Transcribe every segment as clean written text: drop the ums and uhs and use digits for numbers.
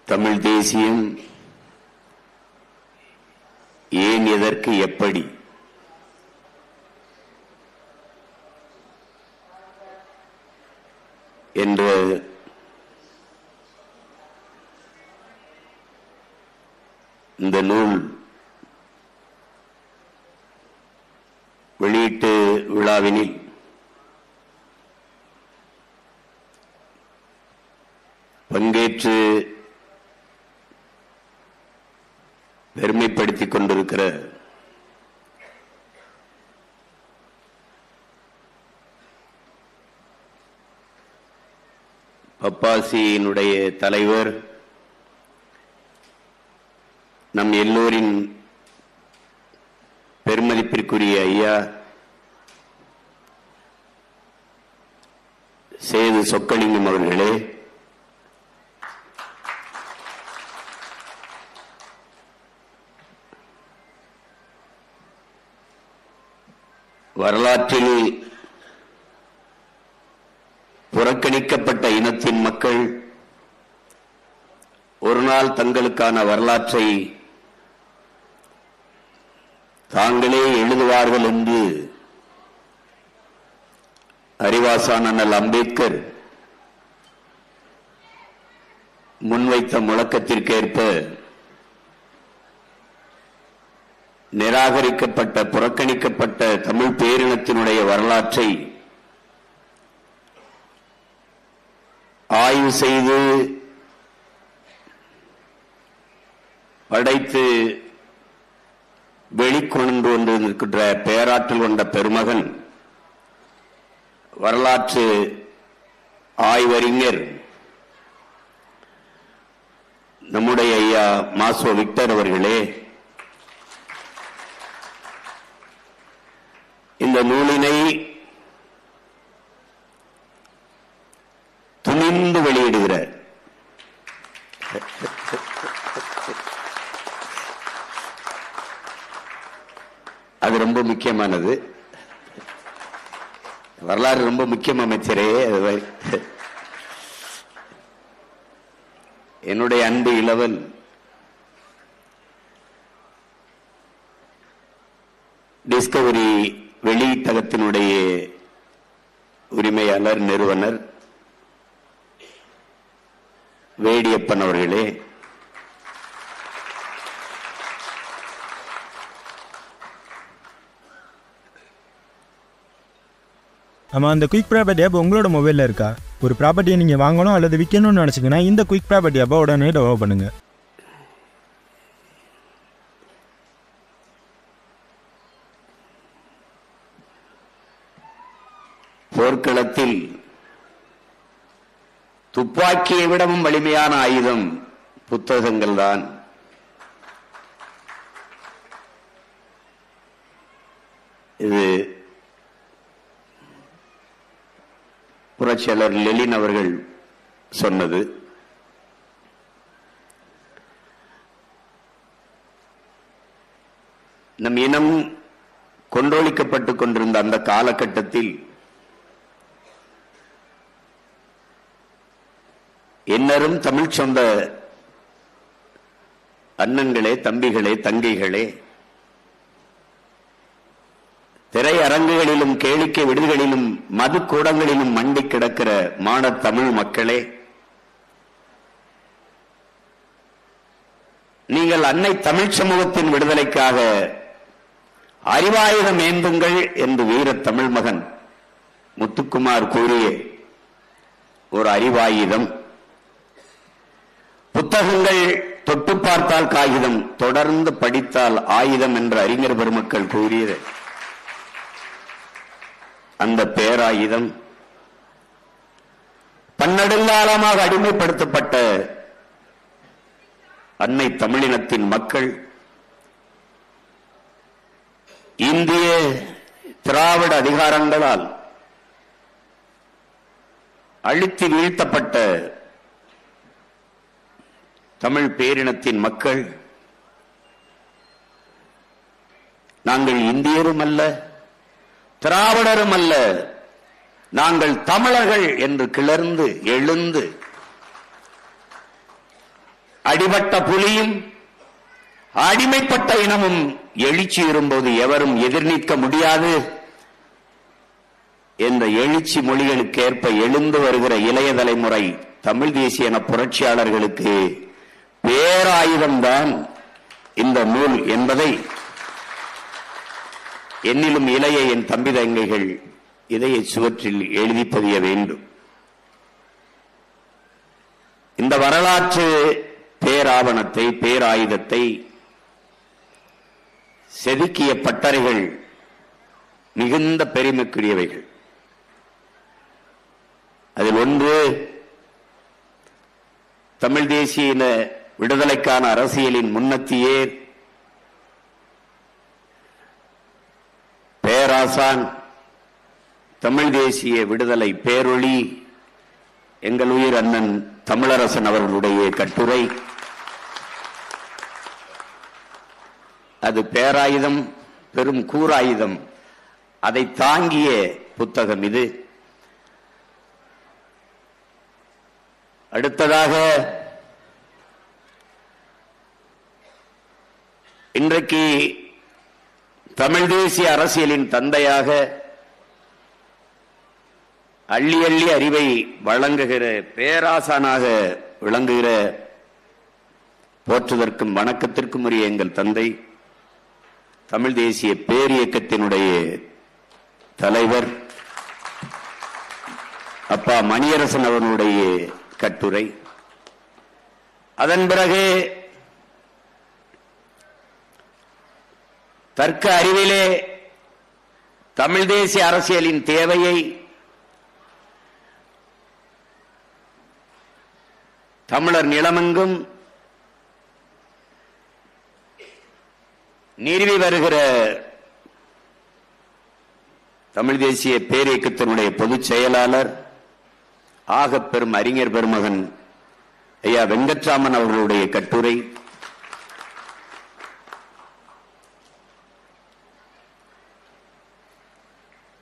தமிழ் தேசியம் ஏன், எதற்கு, எப்படி என்ற இந்த நூல் வெளியீட்டு விழாவினில் பங்கேற்று பெருமைப்படுத்திக் கொண்டிருக்கிற பப்பாசியினுடைய தலைவர், நம் எல்லோரின் பெருமதிப்பிற்குரிய ஐயா சேது சொக்கலிங்கம் அவர்களே, வரலாற்றில் புறக்கணிக்கப்பட்ட இனத்தின் மக்கள் ஒரு நாள் தங்களுக்கான வரலாற்றை தாங்களே எழுதுவார்கள் என்று அறிவாசான் அண்ணல் அம்பேத்கர் முன்வைத்த முழக்கத்திற்கேற்ப நிராகரிக்கப்பட்ட, புறக்கணிக்கப்பட்ட தமிழ் பேரினத்தினுடைய வரலாற்றை ஆய்வு செய்து படைத்து வெளிக்கொண்டு வந்திருக்கின்ற பேராற்றல் கொண்ட பெருமகன், வரலாற்று ஆய்வறிஞர் நம்முடைய ஐயா மாசோ விக்டர் அவர்களே, இந்த நூலினை துணிந்து வெளியிடுகிறார். அது ரொம்ப முக்கியமானது. வரலாறு ரொம்ப முக்கியம் அமைச்சரே. என்னுடைய அன்பு இளவல் டிஸ்கவரி வெளியீட்டகத்தினுடைய உரிமையாளர், நிறுவனர் வேடியப்பன் அவர்களே, ஆமாம், அந்த குயிக் ப்ராப்பர்ட்டி ஆப் உங்களோட மொபைலில் இருக்கா? ஒரு ப்ராப்பர்ட்டியை நீங்கள் வாங்கணும் அல்லது விற்கணும்னு நினச்சிங்கன்னா இந்த குயிக் ப்ராப்பர்ட்டி ஆப்பை உடனே டெவலப் பண்ணுங்கள். போர்க்களத்தில் துப்பாக்கியை விடவும் வலிமையான ஆயுதம் புத்தகங்கள் தான். இது புரட்சியாளர் லெனின் அவர்கள் சொன்னது. நம் இனம் கொன்றொழிக்கப்பட்டுக் கொண்டிருந்த அந்த காலகட்டத்தில் என்னரும் தமிழ் சொந்த அண்ணன்களே, தம்பிகளே, தங்கைகளே, திரையரங்குகளிலும் கேளிக்கை விடுதிகளிலும் மது கூடங்களிலும் மண்டி கிடக்கிற மான தமிழ் மக்களே, நீங்கள் அன்னை தமிழ் சமூகத்தின் விடுதலைக்காக அறிவாயுதம் ஏந்துங்கள் என்று வீர தமிழ் மகன் முத்துக்குமார் கூறிய ஒரு அறிவாயுதம். புத்தகங்கள் தொட்டு பார்த்தால் காகிதம், தொடர்ந்து படித்தால் ஆயுதம் என்ற அறிஞர் பெருமக்கள் கூறியது. அந்த பேராயுதம் பன்னெடுங்காலமாக அடிமைப்படுத்தப்பட்ட அன்னை தமிழினத்தின் மக்கள் இந்திய திராவிட அதிகாரங்களால் அழித்து வீழ்த்தப்பட்ட தமிழ் பேரினத்தின் மக்கள், நாங்கள் இந்தியரும் அல்ல, திராவிடரும் அல்ல, நாங்கள் தமிழர்கள் என்று கிளர்ந்து எழுந்து அடிபட்ட புலியும் அடிமைப்பட்ட இனமும் எழுச்சி வரும்போது எவரும் எதிர்நீக்க முடியாது என்ற எழுச்சி மொழிகளுக்கேற்ப எழுந்து வருகிற இளைய தலைமுறை தமிழ் தேசிய என புரட்சியாளர்களுக்கு பேராயுதம்தான் இந்த நூல் என்பதை என்னிலும் இளைய என் தம்பி தங்கைகள் இதய சுவற்றில் எழுதி பதிய வேண்டும். இந்த வரலாற்று பேராவணத்தை, பேராயுதத்தை செதுக்கிய பட்டறைகள் மிகுந்த பெருமைக்குரியவைகள். அதில் ஒன்று தமிழ் தேசிய விடுதலைக்கான அரசியலின் முன்னத்தியே பேராசான், தமிழ் தேசிய விடுதலை பேரொளி, எங்கள் உயிர் அண்ணன் தமிழரசன் அவர்களுடைய கட்டுரை. அது பேராயுதம், பெரும் கூராயுதம். அதை தாங்கிய புத்தகம் இது. அடுத்ததாக இன்றைக்கு தமிழ் தேசிய அரசியலின் தந்தையாக அள்ளி அள்ளி அறிவை வழங்குகிற பேராசானாக விளங்குகிற போற்றுதற்கும் வணக்கத்திற்கும் உரிய எங்கள் தந்தை, தமிழ் தேசிய பேரியக்கத்தினுடைய தலைவர் அப்பா மணியரசன் அவர்களுடைய கட்டுரை. அதன் பிறகு தர்க்க அறிவிலே தமிழ் தேசிய அரசியலின் தேவையை தமிழர் நிலமெங்கும் நிறுவி வருகிற தமிழ் தேசிய பேரியக்கத்தினுடைய பொதுச் செயலாளர், ஆகப் பெரும் அறிஞர் பெருமகன் ஐயா வெங்கட்ராமன் அவர்களுடைய கட்டுரை.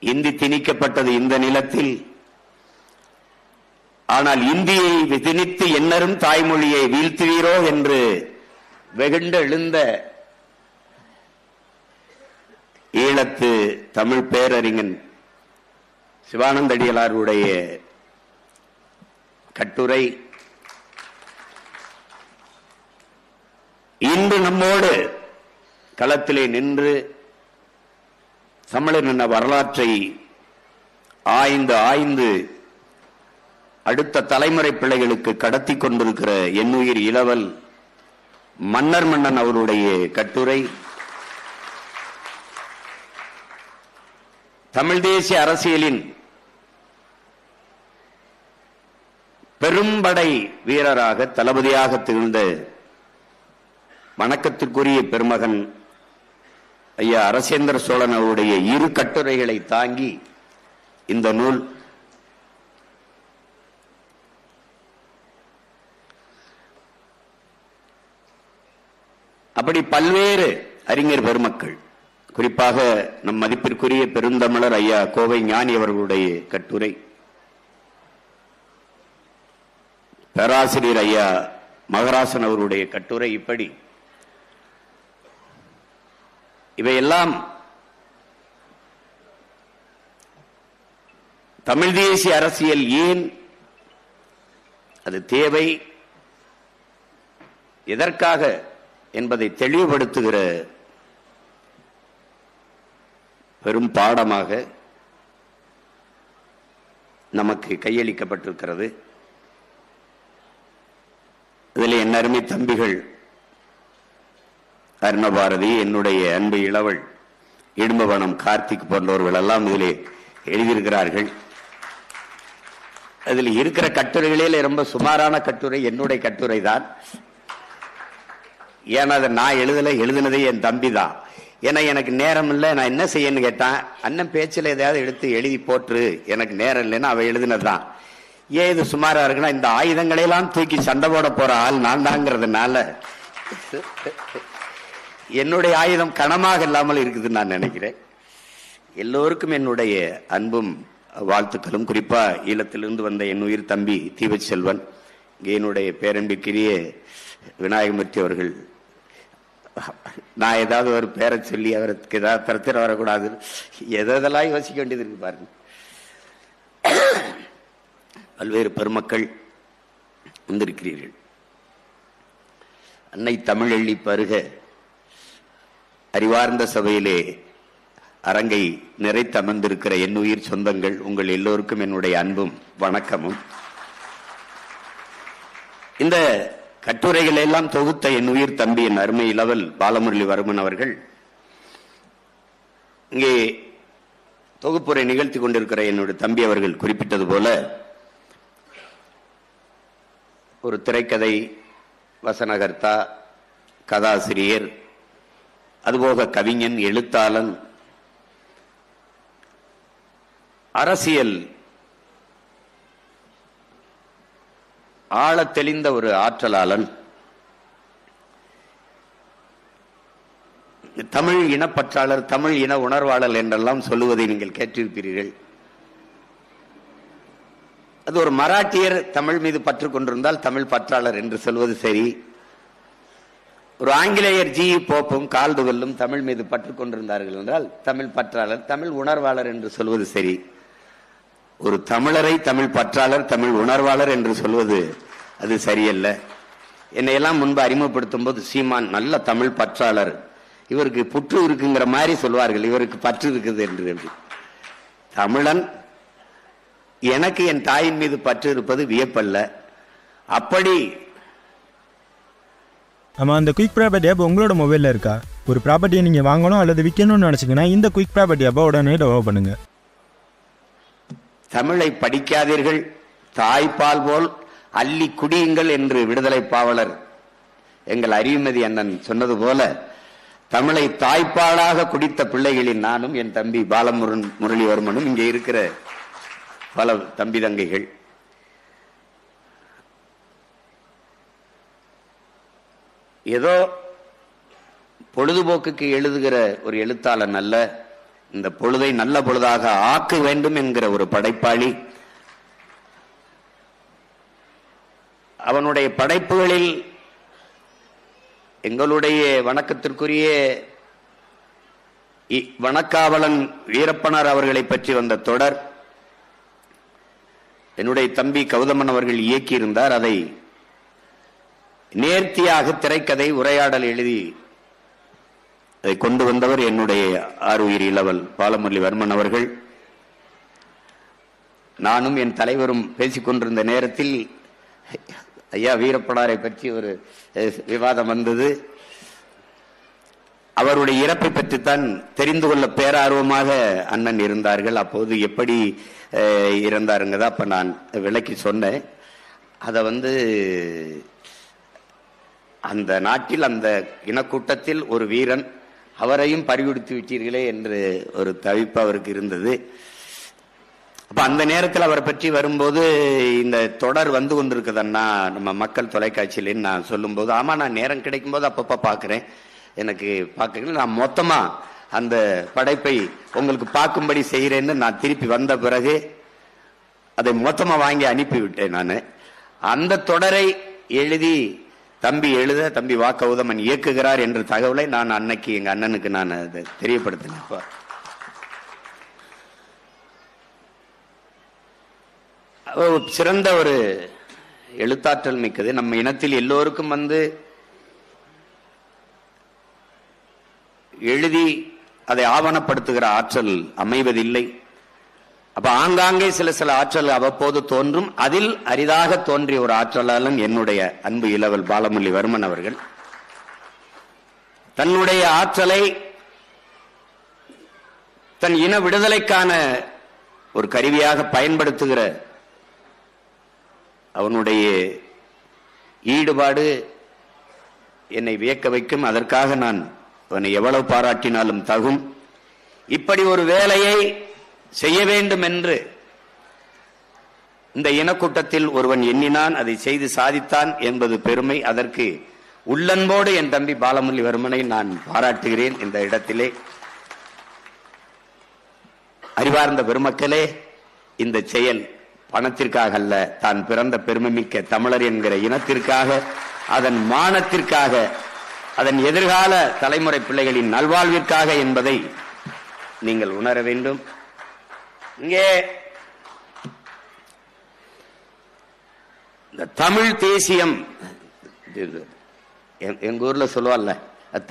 இந்தி திணிக்கப்பட்டது இந்த நிலத்தில், ஆனால் இந்தியை திணித்து எண்ணரும் தாய்மொழியை வீழ்த்துவீரோ என்று வெகுண்டு எழுந்த ஈழத்து தமிழ் பேரறிஞன் சிவானந்தடிகளாருடைய கட்டுரை. இன்று நம்மோடு களத்திலே நின்று தமிழர் என்ற வரலாற்றை ஆய்ந்து அடுத்த தலைமுறை பிள்ளைகளுக்கு கடத்தி கொண்டிருக்கிற என்னுயிர் இளவல் மன்னர் மன்னன் அவருடைய கட்டுரை. தமிழ் தேசிய அரசியலின் பெரும்படை வீரராக, தளபதியாக திகழ்ந்த வணக்கத்திற்குரிய பெருமகன் ஐயா அரசேந்திர சோழன் அவருடைய இரு கட்டுரைகளை தாங்கி இந்த நூல். அப்படி பல்வேறு அறிஞர் பெருமக்கள், குறிப்பாக நம் மதிப்பிற்குரிய பெருந்தமிழர் ஐயா கோவை ஞானி அவர்களுடைய கட்டுரை, பேராசிரியர் ஐயா மகராசன் அவருடைய கட்டுரை, இப்படி இவையெல்லாம் தமிழ் தேசிய அரசியல் ஏன் அது தேவை, எதற்காக என்பதை தெளிவுபடுத்துகிற பெரும் பாடமாக நமக்கு கையளிக்கப்பட்டிருக்கிறது. இதில் என் அருமை தம்பிகள் அருணபாரதி, என்னுடைய அன்பு இளவல் இடும்பவனம் கார்த்திக் போன்றவர்கள் எல்லாம் இதிலே எழுதியிருக்கிறார்கள். அதில் இருக்கிற கட்டுரைகளில் ரொம்ப சுமாரான கட்டுரை என்னுடைய கட்டுரை தான். ஏன்னா அதை நான் எழுதினதே என் தம்பி தான். ஏன்னா எனக்கு நேரம் இல்லை, நான் என்ன செய்யன்னு கேட்டான். அண்ணன் பேச்சில் எதையாவது எடுத்து எழுதி போட்டு, எனக்கு நேரம் இல்லைன்னா அவ எழுதினதுதான். ஏன் இது சுமாரா இருக்குன்னா, இந்த ஆயுதங்களையெல்லாம் தூக்கி சண்டை போட போற ஆள் நான் தாங்கிறதுனால என்னுடைய ஆயுதம் கனமாக இல்லாமல் இருக்குதுன்னு நான் நினைக்கிறேன். எல்லோருக்கும் என்னுடைய அன்பும் வாழ்த்துக்களும். குறிப்பா ஈழத்திலிருந்து வந்த என் உயிர் தம்பி தீபச் செல்வன், இங்கே என்னுடைய பேரன்பிற்குரிய விநாயகமூர்த்தி அவர்கள், நான் ஏதாவது ஒரு பேரை சொல்லி அவருக்கு ஏதாவது பிரச்சனை வரக்கூடாது, எதெல்லாம் யோசிக்க வேண்டியது இருக்கு பாருங்க. பல்வேறு பெருமக்கள் வந்திருக்கிறீர்கள். அன்னை தமிழள்ளி பருக அறிவார்ந்த சபையிலே அரங்கை நிறைத்து அமர்ந்திருக்கிற என் உயிர் சொந்தங்கள், உங்கள் எல்லோருக்கும் என்னுடைய அன்பும் வணக்கமும். இந்த கட்டுரைகள் எல்லாம் தொகுத்த என் உயிர் தம்பி, என் அருமை இளவல் பாலமுரளிவர்மன் அவர்கள் இங்கே தொகுப்புரை நிகழ்த்தி கொண்டிருக்கிற என்னுடைய தம்பி அவர்கள் குறிப்பிட்டது போல, ஒரு திரைக்கதை வசனகர்த்தா, கதாசிரியர், அதுபோக கவிஞன், எழுத்தாளன், அரசியல் ஆழ தெளிந்த ஒரு ஆற்றலாளன், தமிழ் இனப்பற்றாளர், தமிழ் இன உணர்வாளர் என்றெல்லாம் சொல்லுவதை நீங்கள் கேட்டிருப்பீர்கள். அது ஒரு மராட்டியர் தமிழ் மீது பற்று கொண்டிருந்தால் தமிழ் பற்றாளர் என்று சொல்வது சரி. ஒரு ஆங்கிலேயர் ஜி போப்பும் கால்டுவெல்லும் தமிழ் மீது பற்று கொண்டிருந்தார்கள் என்றால் தமிழ் பற்றாளர், தமிழ் உணர்வாளர் என்று சொல்வது சரி. ஒரு தமிழரை தமிழ் பற்றாளர், தமிழ் உணர்வாளர் என்று சொல்வது அது சரியல்ல. என்னையெல்லாம் முன்பு அறிமுகப்படுத்தும் போது, சீமான் நல்ல தமிழ் பற்றாளர், இவருக்கு புற்று இருக்குங்கிற மாதிரி சொல்வார்கள், இவருக்கு பற்று இருக்குது என்று. தமிழன், எனக்கு என் தாயின் மீது பற்று இருப்பது வியப்பல்ல. அப்படி ஆமாம், அந்த குயிக் ப்ராப்பர்ட்டி ஆப் உங்களோட மொபைலில் இருக்கா? ஒரு ப்ராப்பர்ட்டியை நீங்கள் வாங்கணும் அல்லது விற்கணும்னு நினச்சிங்கன்னா இந்த குயிக் ப்ராப்பர்ட்டி ஆப்பை உடனே டவுன்லோட் பண்ணுங்கள். தமிழை படிக்காதீர்கள், தாய்ப்பால் போல் அள்ளி குடியுங்கள் என்று விடுதலை பாவலர் எங்கள் அறிவுமதி அண்ணன் சொன்னது போல, தமிழை தாய்ப்பாலாக குடித்த பிள்ளைகளின் நானும் என் தம்பி பாலமுரளிவர்மனும் இங்கே இருக்கிற பல தம்பி தங்கைகள். ஏதோ பொழுதுபோக்குக்கு எழுதுகிற ஒரு எழுத்தாளன் அல்ல, இந்த பொழுதை நல்ல பொழுதாக ஆக்க வேண்டும் என்கிற ஒரு படைப்பாளி. அவனுடைய படைப்புகளில் எங்களுடைய வணக்கத்திற்குரிய வணக்காவலன் வீரப்பனார் அவர்களை பற்றி வந்த தொடர் என்னுடைய தம்பி கௌதமன் அவர்கள் இயக்கியிருந்தார். அதை நேர்த்தியாக திரைக்கதை உரையாடல் எழுதி அதை கொண்டு வந்தவர் என்னுடைய ஆருயிர் இளவல் பாலமுரளிவர்மன் அவர்கள். நானும் என் தலைவரும் பேசிக்கொண்டிருந்த நேரத்தில் ஐயா வீரப்பனாரை பற்றி ஒரு விவாதம் வந்தது. அவருடைய இறப்பை பற்றித்தான் தெரிந்து கொள்ள பேரார்வமாக அண்ணன் இருந்தார்கள். அப்போது எப்படி இறந்தாருங்கதா அப்ப நான் விளக்கி சொன்னேன். அதை அந்த நாட்டில் அந்த இனக்கூட்டத்தில் ஒரு வீரன், அவரையும் பறிகொடுத்து விட்டீர்களே என்று ஒரு தவிப்பு அவருக்கு இருந்தது. அப்ப அந்த நேரத்தில் அவரை பற்றி வரும்போது, இந்த தொடர் வந்து கொண்டிருக்குதுன்னா நம்ம மக்கள் தொலைக்காட்சியில நான் சொல்லும் போது, ஆமா நான் நேரம் கிடைக்கும் போது அப்பப்ப பாக்குறேன், எனக்கு பார்க்க நான் மொத்தமா அந்த படைப்பை உங்களுக்கு பார்க்கும்படி செய்கிறேன்னு நான் திருப்பி வந்த பிறகு அதை மொத்தமா வாங்கி அனுப்பிவிட்டேன். நான் அந்த தொடரை எழுதி தம்பி எழுத தம்பி வா கௌதமன் இயக்குகிறார் என்ற தகவலை நான் அன்னைக்கு எங்க அண்ணனுக்கு நான் அதை தெரியப்படுத்தினேன். சிறந்த ஒரு எழுத்தாற்றல் மிக்கது. நம்ம இனத்தில் எல்லோருக்கும் எழுதி அதை ஆவணப்படுத்துகிற ஆற்றல் அமைவதில்லை. அப்ப ஆங்காங்கே சில ஆற்றல் அவ்வப்போது தோன்றும். அதில் அரிதாக தோன்றிய ஒரு ஆற்றலாளன் என்னுடைய அன்பு இளவல் பாலமுரளிவர்மன் அவர்கள். தன்னுடைய ஆற்றலை தன் இன விடுதலைக்கான ஒரு கருவியாக பயன்படுத்துகிற அவனுடைய ஈடுபாடு என்னை வியக்க வைக்கும். அதற்காக நான் அவனை எவ்வளவு பாராட்டினாலும் தகும். இப்படி ஒரு வேலையை செய்ய வேண்டும் என்று இந்த இனக்கூட்டத்தில் ஒருவன் எண்ணினான், அதை செய்து சாதித்தான் என்பது பெருமை. அதற்கு உள்ளன்போடு என் தம்பி பாலமுரளிவர்மனை நான் பாராட்டுகிறேன். இந்த இடத்திலே அறிவார்ந்த பெருமக்களே, இந்த செயல் பணத்திற்காக அல்ல, தான் பிறந்த பெருமைமிக்க தமிழர் என்கிற இனத்திற்காக அதன் மானத்திற்காக, அதன் எதிர்கால தலைமுறை பிள்ளைகளின் நல்வாழ்விற்காக என்பதை நீங்கள் உணர வேண்டும். இங்கே இந்த தமிழ் தேசியம், எங்க ஊர்ல சொல்லுவாள்ல,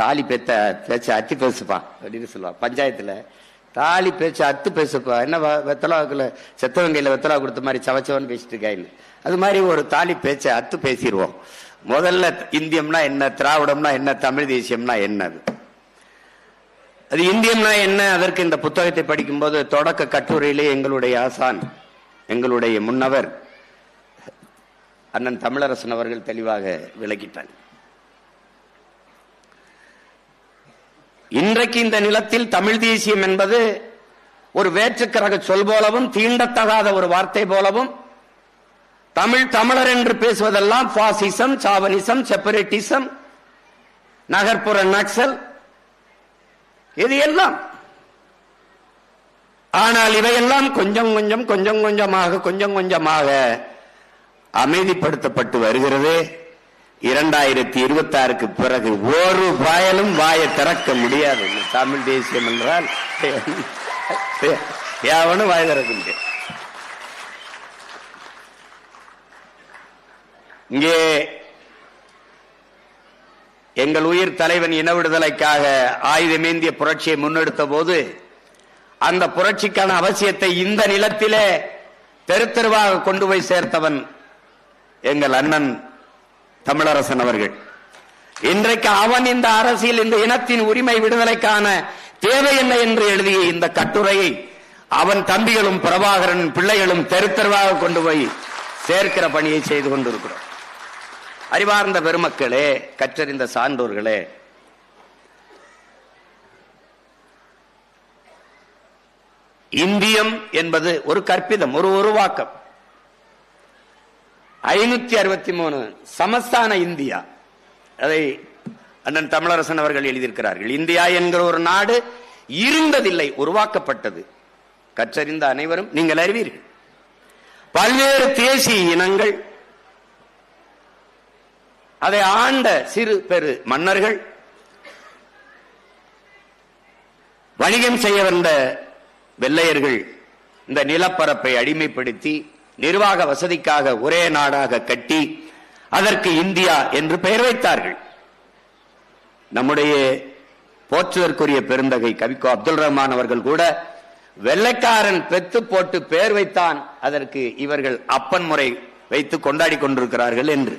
தாலி பேச்ச அத்தி பேசுப்பா அப்படின்னு சொல்லுவா. பஞ்சாயத்துல தாலி பேச்ச அத்து பேசுப்பா, என்ன வெத்தலாவுக்குள்ள செத்தவங்கையில வெத்தலா கொடுத்த மாதிரி சவச்சவன் பேசிட்டு இருக்காங்க. அது மாதிரி ஒரு தாலி பேச்ச அத்து பேசிடுவோம். முதல்ல இந்தியம்னா என்ன, திராவிடம்னா என்ன, தமிழ் தேசியம்னா என்ன? அது இந்தியம்னா என்ன? அதற்கு இந்த புத்தகத்தை படிக்கும்போது தொடக்க கட்டுரையிலே எங்களுடைய ஆசான், எங்களுடைய முன்னவர் அண்ணன் தமிழரசன் அவர்கள் தெளிவாக விளக்கிட்டாங்க. இன்றைக்கு இந்த நிலத்தில் தமிழ் தேசியம் என்பது ஒரு வேற்றுக்கரக சொல் போலவும், தீண்டத்தகாத ஒரு வார்த்தை போலவும், தமிழர் என்று பேசுவதெல்லாம் பாசிசம், சாவனிசம், செப்பரேட்டிசம், நகர்ப்புற நக்சல், இது எல்லாம். ஆனால் இவையெல்லாம் கொஞ்சம் கொஞ்சமாக அமைதிப்படுத்தப்பட்டு வருகிறது. 2026க்கு பிறகு ஒரு பயலும் வாயை திறக்க முடியாது. தமிழ் தேசியம் என்றால் யாவனும் வாய் திறக்க முடியாது. இங்கே எங்கள் உயிர் தலைவன் இன விடுதலைக்காக ஆயுதமேந்திய புரட்சியை முன்னெடுத்த போது அந்த புரட்சிக்கான அவசியத்தை இந்த நிலத்திலே தெரு தெருவாக கொண்டு போய் சேர்த்தவன் எங்கள் அண்ணன் தமிழரசன் அவர்கள். இன்றைக்கு அவன் இந்த அரசியல், இந்த இனத்தின் உரிமை விடுதலைக்கான தேவை என்ன என்று எழுதிய இந்த கட்டுரையை அவன் தம்பிகளும் பிரபாகரன் பிள்ளைகளும் தெரு தெருவாக கொண்டு போய் சேர்க்கிற பணியை செய்து கொண்டிருக்கிறோம். அறிவார்ந்த பெருமக்களே, கற்றறிந்த சான்றோர்களே, இந்தியம் என்பது ஒரு கற்பிதம், ஒரு உருவாக்கம். 563 சமஸ்தான இந்தியா, அதை அண்ணன் தமிழரசன் அவர்கள் எழுதியிருக்கிறார்கள். இந்தியா என்கிற ஒரு நாடு இருந்ததில்லை, உருவாக்கப்பட்டது. கற்றறிந்த அனைவரும் நீங்கள் அறிவீர்கள். பல்வேறு தேசிய இனங்கள், அதை ஆண்ட சிறு பெரு மன்னர்கள், வணிகம் செய்ய வந்த வெள்ளையர்கள் இந்த நிலப்பரப்பை அடிமைப்படுத்தி நிர்வாக வசதிக்காக ஒரே நாடாக கட்டி அதற்கு இந்தியா என்று பெயர் வைத்தார்கள். நம்முடைய போற்றுதற்குரிய பெருந்தகை கவிக்கோ அப்துல் ரஹ்மான் அவர்கள் கூட வெள்ளைக்காரன் பெத்து போட்டு பெயர் வைத்தான், அதற்கு இவர்கள் அப்பன் முறை வைத்து கொண்டாடி கொண்டிருக்கிறார்கள் என்று.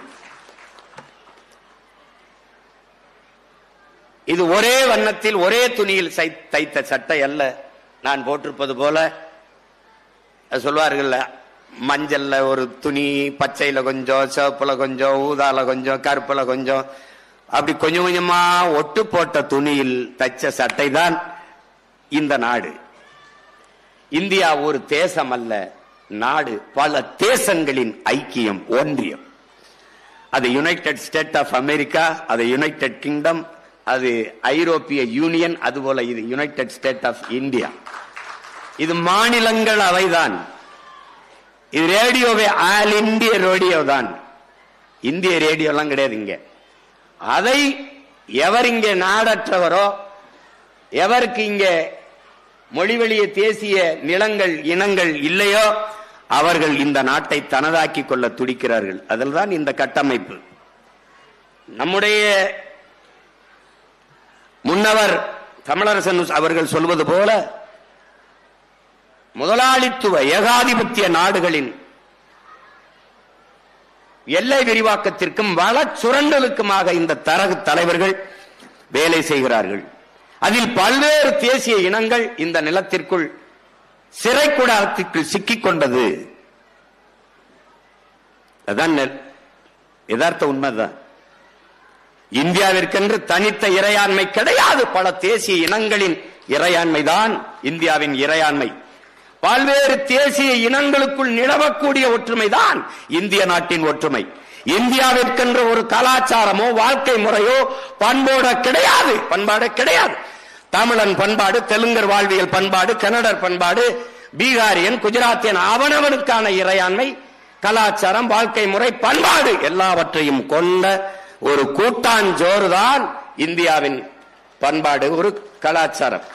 இது ஒரே வண்ணத்தில் ஒரே துணியில் தைத்த சட்டை அல்ல. நான் போட்டிருப்பது போல சொல்வார்கள், மஞ்சள்ல ஒரு துணி, பச்சையில கொஞ்சம், சிவப்புல கொஞ்சம், ஊதால கொஞ்சம், கருப்புல கொஞ்சம், அப்படி கொஞ்சம் கொஞ்சமா ஒட்டு போட்ட துணியில் தைச்ச சட்டை தான் இந்த நாடு. இந்தியா ஒரு தேசம் அல்ல, நாடு, பல தேசங்களின் ஐக்கியம், ஒன்றியம். அது யுனைடெட் ஸ்டேட் ஆஃப் அமெரிக்கா, அது யுனைடெட் கிங்டம், அது ஐரோப்பிய யூனியன், அதுபோல இது யுனைடெட் ஸ்டேட் ஆஃப் இந்தியா. இது மாநிலங்கள் அவைதான். இது ரேடியோவே ஆல் இந்திய ரேடியோ தான், இந்திய ரேடியோ எல்லாம் கிடையாது இங்க. அதை எவர் இங்கே நாடற்றவரோ, எவருக்கு இங்கே மொழிவழிய தேசிய நிலங்கள் இனங்கள் இல்லையோ, அவர்கள் இந்த நாட்டை தனதாக்கி கொள்ள துடிக்கிறார்கள். அதில் தான் இந்த கட்டமைப்பு. நம்முடைய முன்னவர் தமிழரசன் அவர்கள் சொல்வது போல, முதலாளித்துவ ஏகாதிபத்திய நாடுகளின் எல்லை விரிவாக்கத்திற்கும் வள சுரண்டலுக்குமாக இந்த தரகு தலைவர்கள் வேலை செய்கிறார்கள். அதில் பல்வேறு தேசிய இனங்கள் இந்த நிலத்திற்குள் சிறை கூடாரத்திற்குள் சிக்கிக் கொண்டது. அதான் யதார்த்த உண்மைதான். இந்தியாவிற்கென்று தனித்த இறையாண்மை கிடையாது. பல தேசிய இனங்களின் இறையாண்மைதான் இந்தியாவின் இறையாண்மை. பல்வேறு தேசிய இனங்களுக்குள் நிலவக்கூடிய ஒற்றுமைதான் இந்திய நாட்டின் ஒற்றுமை. இந்தியாவிற்கென்ற ஒரு கலாச்சாரமோ வாழ்க்கை முறையோ பண்பாடு கிடையாது. தமிழன் பண்பாடு, தெலுங்கர் வாழ்வியல் பண்பாடு, கன்னடர் பண்பாடு, பீகாரியன், குஜராத்தியன், அவனவனுக்கான இறையாண்மை, கலாச்சாரம், வாழ்க்கை முறை, பண்பாடு எல்லாவற்றையும் கொண்ட ஒரு கூட்டாஞ்சோறு தான் இந்தியாவின் பண்பாடு, ஒரு கலாச்சாரம்.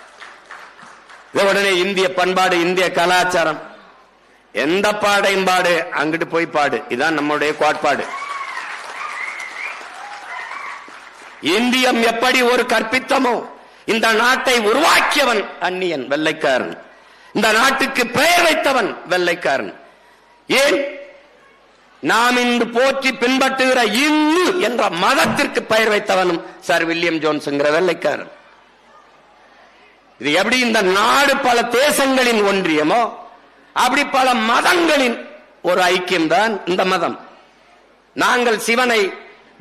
உடனே இந்திய பண்பாடு, இந்திய கலாச்சாரம், எந்த பாடையும் பாடு, அங்கிட்டு போய் பாடு, இதான் நம்முடைய கோட்பாடு. இந்தியம் எப்படி ஒரு கற்பித்தமோ, இந்த நாட்டை உருவாக்கியவன் அந்நியன், வெள்ளைக்காரன். இந்த நாட்டுக்கு பெயர் வைத்தவன் வெள்ளைக்காரன். ஏன்? நாம் இன்று போற்றி பின்பற்றுகிற இந்து என்ற மதத்திற்கு பெயர் வைத்தவனும் சார் வில்லியம் ஜோன்ஸ் வெள்ளைக்காரன். இது எப்படி இந்த நாடு பல தேசங்களின் ஒன்றியமோ, அப்படி பல மதங்களின் ஒரு ஐக்கியம் தான் இந்த மதம். நாங்கள் சிவனை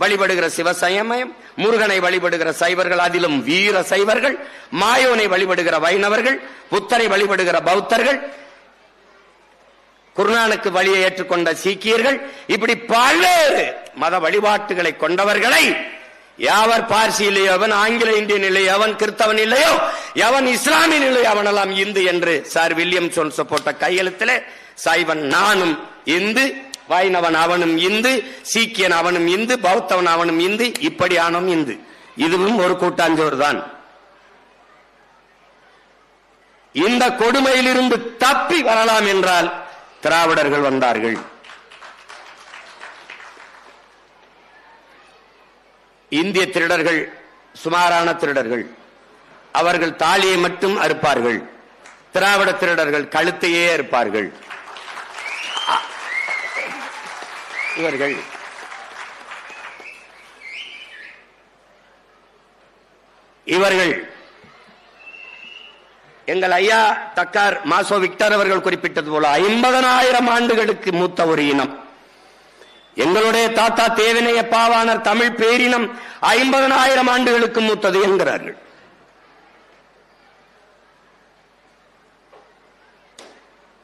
வழிபடுகிற சிவசமயம், முருகனை வழிபடுகிற சைவர்கள், அதிலும் வீர சைவர்கள், மாயோனை வழிபடுகிற வைணவர்கள், புத்தரை வழிபடுகிற பௌத்தர்கள், குருநானக்கு வழியை ஏற்றுக்கொண்ட சீக்கியர்கள், இப்படி பல்வேறு மத வழிபாட்டுகளை கொண்டவர்களை யாவர் பார்சி இல்லையோ, அவன் ஆங்கில இந்தியன் இல்லையோ, அவன் கிறிஸ்தவன் இல்லையோ, எவன் இஸ்லாமியன் இல்லையோ, அவனெல்லாம் இந்து என்று சார் வில்லியம் ஜோன்ஸ் போட்ட கையெழுத்திலே சைவன் நானும் இந்து, வைணவன் அவனும் இந்து, சீக்கியன் அவனும் இந்து, பௌத்தவன் அவனும் இந்து, இப்படி ஆனும் இந்து. இதுவும் ஒரு கூட்டாஞ்சோறு தான். இந்த கொடுமையிலிருந்து தப்பி வரலாம் என்றால் திராவிடர்கள் வந்தார்கள். இந்திய திருடர்கள் சுமாரான திருடர்கள், அவர்கள் தாலியை மட்டும் அறுப்பார்கள். திராவிட திருடர்கள் கழுத்தையே அறுப்பார்கள். இவர்கள் எங்கள் ஐயா தக்கார் மாசோ விக்டர் அவர்கள் குறிப்பிட்டது போல 50,000 ஆண்டுகளுக்கு மூத்த ஒரு இனம். எங்களுடைய தாத்தா தேவினைய பாவாணர் தமிழ் பேரினம் 50,000 ஆண்டுகளுக்கு மூத்தது என்கிறார்கள்.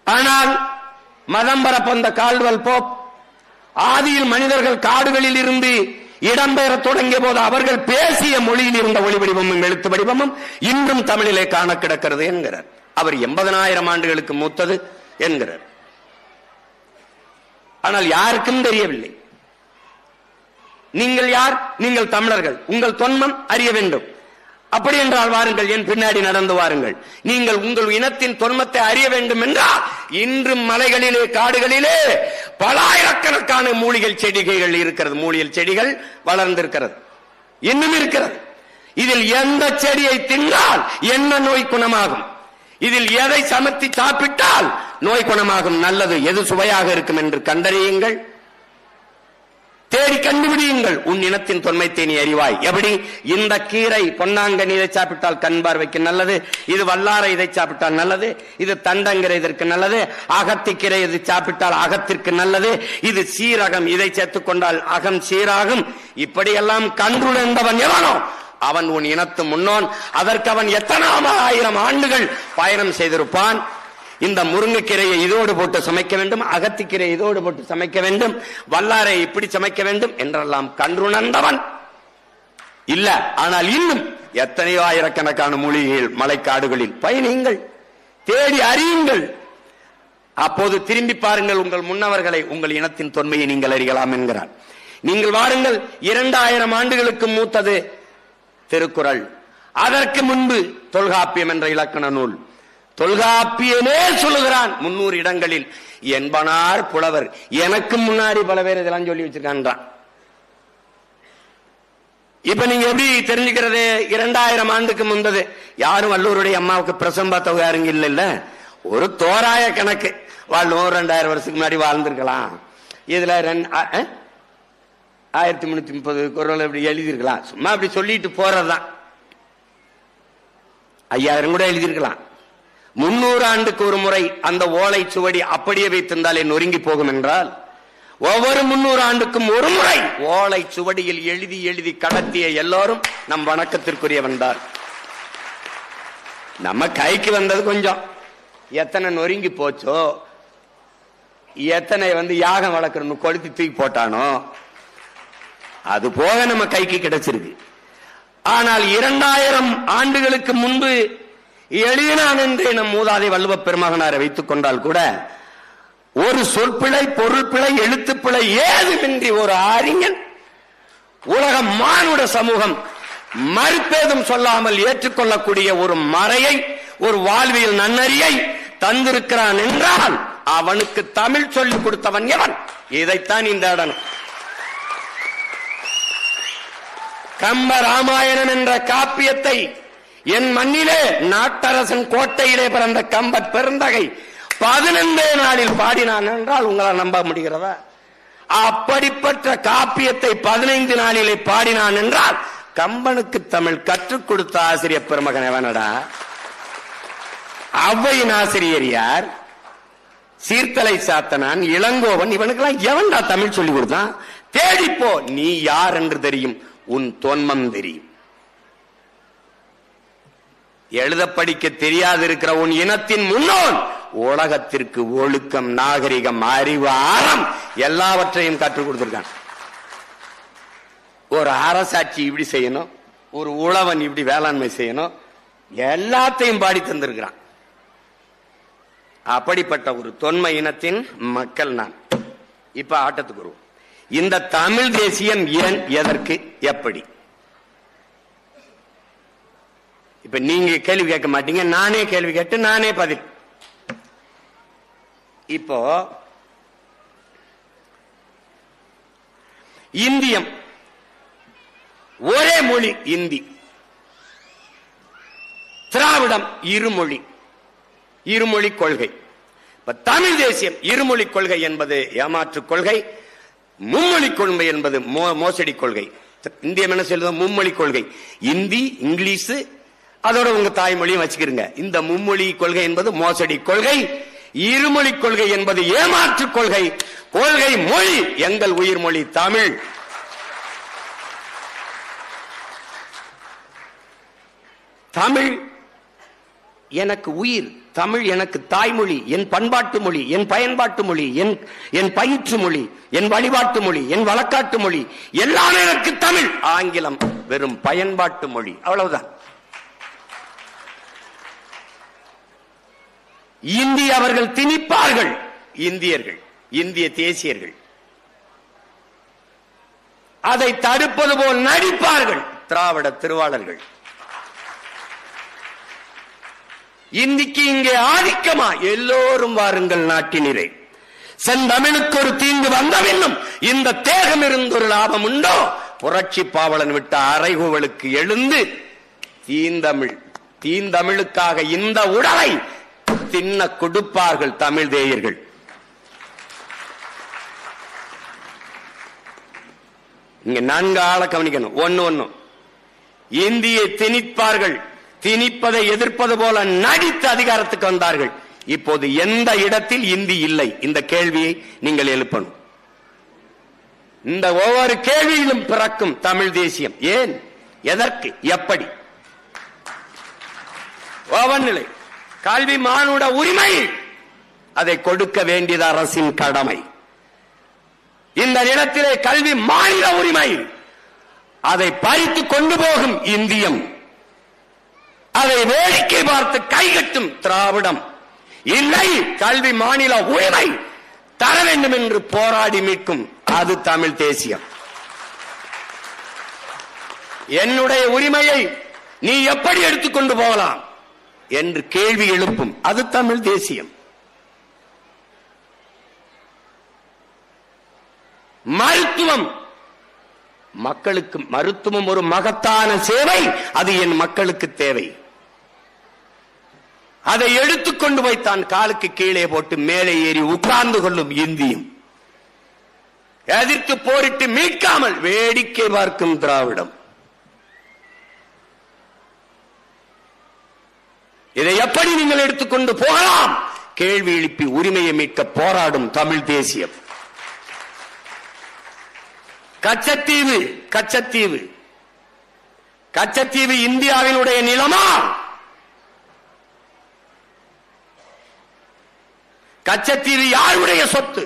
ஆனால் மதம் பரப்பந்த கால்வல் போப் ஆதியில் மனிதர்கள் காடுகளில் இருந்து இடம்பெயர தொடங்கிய போது அவர்கள் பேசிய மொழியில் இருந்த ஒளி வடிவமும் எழுத்து வடிவமும் இன்றும் தமிழிலே காண கிடக்கிறது என்கிறார். அவர் 80,000 ஆண்டுகளுக்கு மூத்தது என்கிறார். ஆனால் யாருக்கும் தெரியவில்லை. நீங்கள் யார்? நீங்கள் தமிழர்கள், உங்கள் தொன்மம் அறிய வேண்டும். அப்படி என்றால் வாருங்கள், என் பின்னாடி நடந்து வாருங்கள். நீங்கள் உங்கள் இனத்தின் தொன்மத்தை அறிய வேண்டும் என்றால் இன்றும் மலைகளிலே காடுகளிலே பலாயிரக்கணக்கான மூலிகை செடிகள் இருக்கிறது. மூலிகை செடிகள் வளர்ந்திருக்கிறது, இன்னும் இருக்கிறது. இதில் எந்த செடியை தின்றால் என்ன நோய் குணமாகும், இதில் எதை சமைத்து சாப்பிட்டால் நோய் குணமாகும், நல்லது எது சுவையாக இருக்கும் என்று கண்டறியுங்கள், தேடி கண்டுபிடியுங்கள். உன் இனத்தின் தொன்மைத்தை நீ அறிவாய். எப்படி? இந்த கீரை பொன்னாங்கண்ணி இதை சாப்பிட்டால் கண் பார்வைக்கு நல்லது, இது வல்லாரை இதை சாப்பிட்டால் நல்லது, இது தண்டங்கரை இதற்கு நல்லது, அகத்திக்கீரை இதை சாப்பிட்டால் அகத்திற்கு நல்லது, இது சீரகம் இதை சேர்த்துக் கொண்டால் அகம் சீராகும். இப்படியெல்லாம் கண்டுணர்ந்தவன் எவனோ அவன் உன் இனத்து முன்னோன். அதற்கு அவன் எத்தனை 1000 ஆண்டுகள் பயணம் செய்திருப்பான். இந்த முருங்கைக்கீரையை இதோடு போட்டு சமைக்க வேண்டும், அகத்திக்கீரை இதோடு போட்டு சமைக்க வேண்டும், வல்லாரை இப்படி சமைக்க வேண்டும் என்றெல்லாம் கன்றுணர்ந்தவன் இல்ல. ஆனால் இன்னும் எத்தனையோ ஆயிரக்கணக்கான மூலிகைகள் மலைக்காடுகளில் பயணியுங்கள், தேடி அறியுங்கள். அப்போது திரும்பி பாருங்கள் உங்கள் முன்னவர்களை, உங்கள் இனத்தின் தொன்மையை நீங்கள் அறியலாம் என்கிறார். நீங்கள் வாருங்கள், 2000 ஆண்டுகளுக்கு மூத்தது திருக்குறள். அதற்கு முன்பு தொல்காப்பியம் என்ற இலக்கண நூல். தொல்காப்பியனே சொல்லுகிறான் 300 இடங்களில் என்பனார் புலவர். எனக்கு முன்னாடி பல பேர் இதெல்லாம் சொல்லி வச்சிருக்கான். இப்ப நீங்க எப்படி தெரிஞ்சுக்கிறது? 2000 ஆண்டுக்கு முந்தது. யாரும் வல்லூருடைய அம்மாவுக்கு பிரசம்ப தொகை யாருங்க இல்ல, ஒரு தோராய கணக்கு. வாழ் 2000 வருஷத்துக்கு முன்னாடி வாழ்ந்திருக்கலாம். இதுல 1330 குறள் இப்படி எழுதியிருக்கலாம். சும்மா அப்படி சொல்லிட்டு போறதுதான். 5000 கூட எழுதியிருக்கலாம். 300 ஆண்டுக்கு ஒரு முறை அந்த ஓலை சுவடி அப்படியே வைத்திருந்தாலே நொறுங்கி போகும் என்றால், ஒவ்வொரு 300 ஆண்டுக்கும் ஒரு முறை ஓலை சுவடியில் எழுதி எழுதி கடத்திய எல்லோரும் நம் வணக்கத்திற்குரியவன் தான். நம்ம கைக்கு வந்தது கொஞ்சம். எத்தனை நொறுங்கி போச்சோ, எத்தனை யாகம் வளர்க்கணும் கொளுத்தி தூக்கி போட்டானோ, அது போக நம்ம கைக்கு கிடைச்சிருக்கு. ஆனால் 2000 ஆண்டுகளுக்கு முன்பு எழுதினான் என்று நம் மூதாதை வள்ளுவ பெருமகனாரை வைத்துக் கொண்டால் கூட ஒரு சொற்பிழை, பொருள் பிழை, எழுத்துப்பிழை ஏதுமின்றி ஒரு அறிஞன் உலக மானுட சமூகம் மறுப்பேதும் சொல்லாமல் ஏற்றுக்கொள்ளக்கூடிய ஒரு மறையை, ஒரு வாழ்வியல் நன்னறியை தந்திருக்கிறான் என்றால் அவனுக்கு தமிழ் சொல்லிக் கொடுத்தவன் எவன்? இதைத்தான் இந்த இடம். கம்ப ராமாயணம் என்ற காப்பியத்தை என் மண்ணிலே நாட்டரசன் கோட்டையிலே பிறந்த கம்பர் பெருந்தகை 15 நாளில் பாடினான் என்றால் உங்களால் நம்ப முடிகிறதா? அப்படிப்பட்ட காப்பியத்தை 15 நாளிலே பாடினான் என்றால் கம்பனுக்கு தமிழ் கற்றுக் கொடுத்த ஆசிரியர் பெருமகன் எவனடா? ஔவையின் ஆசிரியர் யார்? சீர்தலை சாத்தனான், இளங்கோவன், இவனுக்கெல்லாம் எவன்டா தமிழ் சொல்லிக் கொடுத்தான்? தேடிப்போ, நீ யார் என்று தெரியும், உன் தொன்மம் தெரியும். எழுத படிக்க தெரியாது இருக்கிற உன் இனத்தின் முன்னோன் உலகத்திற்கு ஒழுக்கம், நாகரிகம், அறிவு, அறம் எல்லாவற்றையும் கற்றுக் கொடுத்திருக்கான். ஒரு அரசாட்சி இப்படி செய்யணும், ஒரு உழவன் இப்படி வேளாண்மை செய்யணும், எல்லாத்தையும் பாடி தந்திருக்கிறான். அப்படிப்பட்ட ஒரு தொன்மை இனத்தின் மக்கள் நான். இப்ப ஆட்டத்துக்கு வருவோம். இந்த தமிழ் தேசியம் ஏன், எதற்கு, எப்படி? இப்ப நீங்க கேள்வி கேட்க மாட்டீங்க, நானே கேள்வி கேட்டு நானே பதில். இப்போ இந்தியம் ஒரே மொழி இந்தி, திராவிடம் இருமொழி, இருமொழி கொள்கை. இப்ப தமிழ் தேசியம் இருமொழி கொள்கை என்பது ஏமாற்று கொள்கை, மும்மொழி கொள்கை என்பது மோசடி கொள்கை. இந்தியம் என்ன சொல்லுது? மும்மொழி கொள்கை. இந்தி, இங்கிலீஷ், அதோட உங்க தாய்மொழியும் வச்சுக்கிறீங்க. இந்த மும்மொழி கொள்கை என்பது மோசடி கொள்கை, இருமொழி கொள்கை என்பது ஏமாற்று கொள்கை. கொள்கை மொழி எங்கள் உயிர் மொழி தமிழ். தமிழ் எனக்கு உயிர், தமிழ் எனக்கு தாய்மொழி, என் பண்பாட்டு மொழி, என் பயன்பாட்டு மொழி, என் பயிற்று மொழி, என் வழிபாட்டு மொழி, என் வழக்காட்டு மொழி, எல்லாமே எனக்கு தமிழ். ஆங்கிலம் வெறும் பயன்பாட்டு மொழி, அவ்வளவுதான். இந்தி அவர்கள் திணிப்பார்கள், இந்தியர்கள், இந்திய தேசியர்கள் அதை தடுப்பது போல் நடிப்பார்கள் திராவிட திருவாளர்கள். இந்திக்கு இங்கே ஆதிக்கமா? எல்லோரும் வாருங்கள் நாட்டினரே, செந்தமிழுக்கு ஒரு தீங்கு வந்தவின்னும் இந்த தேகம் இருந்தொரு லாபம் உண்டோ? புரட்சி பாவலன் விட்ட அறைகூவலுக்கு எழுந்து தீந்தமிழுக்காக இந்த உடலை தின்ன கொடுப்பார்கள் தமிழ் தேயர்கள். இங்க 4 ஆளை கவனிக்கணும். ஒன்னு இந்தியை திணிப்பார்கள், திணிப்பதை எதிர்ப்பது போல நடித்து அதிகாரத்துக்கு வந்தார்கள். இப்போது எந்த இடத்தில் இந்தி இல்லை? இந்த கேள்வியை நீங்கள் எழுப்பணும். இந்த ஒவ்வொரு கேள்வியிலும் பிறக்கும் தமிழ் தேசியம். ஏன், எதற்கு, எப்படி? நிலை கல்வி மானுட உரிமை, அதை கொடுக்க வேண்டியது அரசின் கடமை. இந்த நிலத்திலே கல்வி மாநில உரிமை, அதை பறித்து கொண்டு போகும் இந்தியம், அதை வேடிக்கை பார்த்து கைகட்டும் திராவிடம். இல்லை, கல்வி மாநில உரிமை தர வேண்டும் என்று போராடி மீட்கும் அது தமிழ் தேசியம். என்னுடைய உரிமையை நீ எப்படி எடுத்துக்கொண்டு போகலாம் என்று கேள்வி எழுப்பும் அது தமிழ் தேசியம். மருத்துவம், மக்களுக்கு மருத்துவம் ஒரு மகத்தான சேவை, அது என் மக்களுக்கு தேவை. அதை எடுத்துக்கொண்டு போய் தான் காலுக்கு கீழே போட்டு மேலே ஏறி உட்கார்ந்து கொள்ளும் இந்தியும், எதிர்த்து போரிட்டு மீட்காமல் வேடிக்கை பார்க்கும் திராவிடம். இதை எப்படி நீங்கள் எடுத்துக்கொண்டு போகலாம்? கேள்வி எழுப்பி உரிமையை மீட்க போராடும் தமிழ் தேசியம். கச்சத்தீவு, கச்சத்தீவு, கச்சத்தீவு இந்தியாவினுடைய நிலமா? கச்சத்தீவு யாருடைய சொத்து?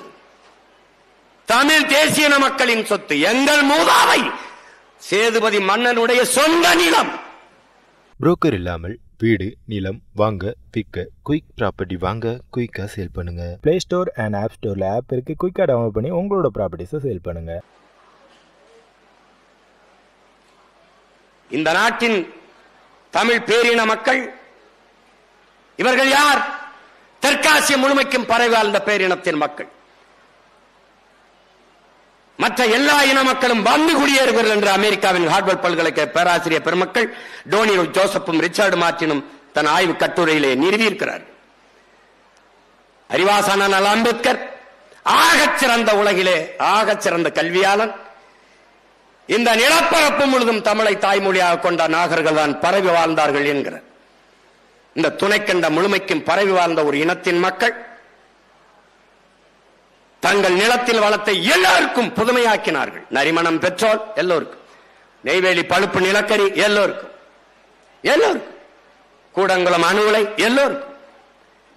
தமிழ் தேசிய மக்களின் சொத்து. எங்கள் மூதாவை சேதுபதி மன்னனுடைய சொந்த நிலம். புரோக்கர் இல்லாமல் வீடு, நிலம் வாங்க விற்க குயிக் ப்ராப்பர்ட்டி வாங்க குயிக்காக சேல் பண்ணுங்க. பிளே ஸ்டோர் அண்ட் ஆப் ஸ்டோரில் ஆப் இருக்கு, குயிக்காக டவுன்லோட் பண்ணி உங்களோட ப்ராப்பர்ட்டிஸை சேல் பண்ணுங்க. இந்த நாட்டின் தமிழ் பேரின மக்கள் இவர்கள் யார்? தெற்காசிய முழுமைக்கும் பரவி வாழ்ந்த பேரினத்தின் மக்கள். மற்ற எல்லா இன மக்களும் வந்து குடியேறுகிறார்கள் என்று அமெரிக்காவின் ஹார்வர்ட் பல்கலைக்கழக பேராசிரியர் பெருமக்கள் டோனி ஜோசப்பும் ரிச்சர்டு மார்டினும் தன் ஆய்வு கட்டுரையிலே நிறுவியிருக்கிறார். அறிவாசான அம்பேத்கர் ஆகச்சிறந்த உலகிலே ஆகச்சிறந்த கல்வியாளன். இந்த நிலப்பரப்பு முழுதும் தமிழை தாய்மொழியாக கொண்ட நாகர்கள் தான் பரவி வாழ்ந்தார்கள் என்கிறார். இந்த துணைக்கண்ட முழுமைக்கும் பரவி வாழ்ந்த ஒரு இனத்தின் மக்கள் தங்கள் நிலத்தில் வளத்தை எல்லாருக்கும் புதுமையாக்கினார்கள். நரிமணம் பெட்ரோல் எல்லோருக்கும், நெய்வேலி பழுப்பு நிலக்கரி எல்லோருக்கும், எல்லோருக்கும், கூடங்குளம் அணு உலை எல்லோருக்கும்,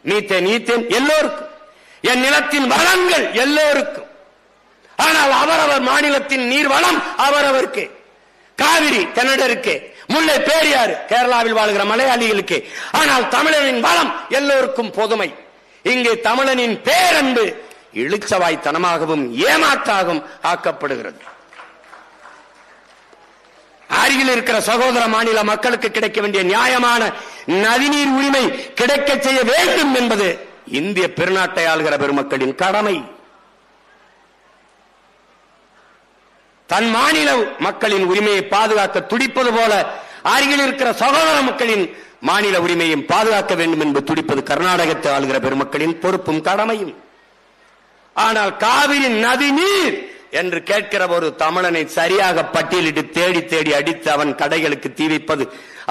மீத்தேன் ஈத்தேன் எல்லோருக்கும், என் நிலத்தின் வளங்கள் எல்லோருக்கும். ஆனால் அவரவர் மாநிலத்தின் நீர் வளம் அவரவருக்கு. காவிரி கன்னடருக்கு, முல்லை பெரியாறு கேரளாவில் வாழ்கிற மலையாளிகளுக்கு. ஆனால் தமிழனின் வளம் எல்லோருக்கும் பொதுமை. இங்கே தமிழனின் பேரன்பு இழுச்சவாய்த்தனமாகவும் ஏமாற்றாகவும் ஆக்கப்படுகிறது. அருகில் இருக்கிற சகோதர மாநில மக்களுக்கு கிடைக்க வேண்டிய நியாயமான நதிநீர் உரிமை கிடைக்க செய்ய வேண்டும் என்பது இந்திய பெருநாட்டை ஆளுகிற பெருமக்களின் கடமை. தன் மாநில மக்களின் உரிமையை பாதுகாக்க துடிப்பது போல அருகில் இருக்கிற சகோதர மக்களின் மாநில உரிமையும் பாதுகாக்க வேண்டும் என்று துடிப்பது கர்நாடகத்தை ஆளுகிற பெருமக்களின் பொறுப்பும் கடமையும். ஆனால் காவிரி நதி நீர் என்று கேட்கிற ஒரு தமிழனை சரியாக பட்டியலிட்டு தேடி தேடி அடித்து அவன் கடைகளுக்கு தீ வைப்பது,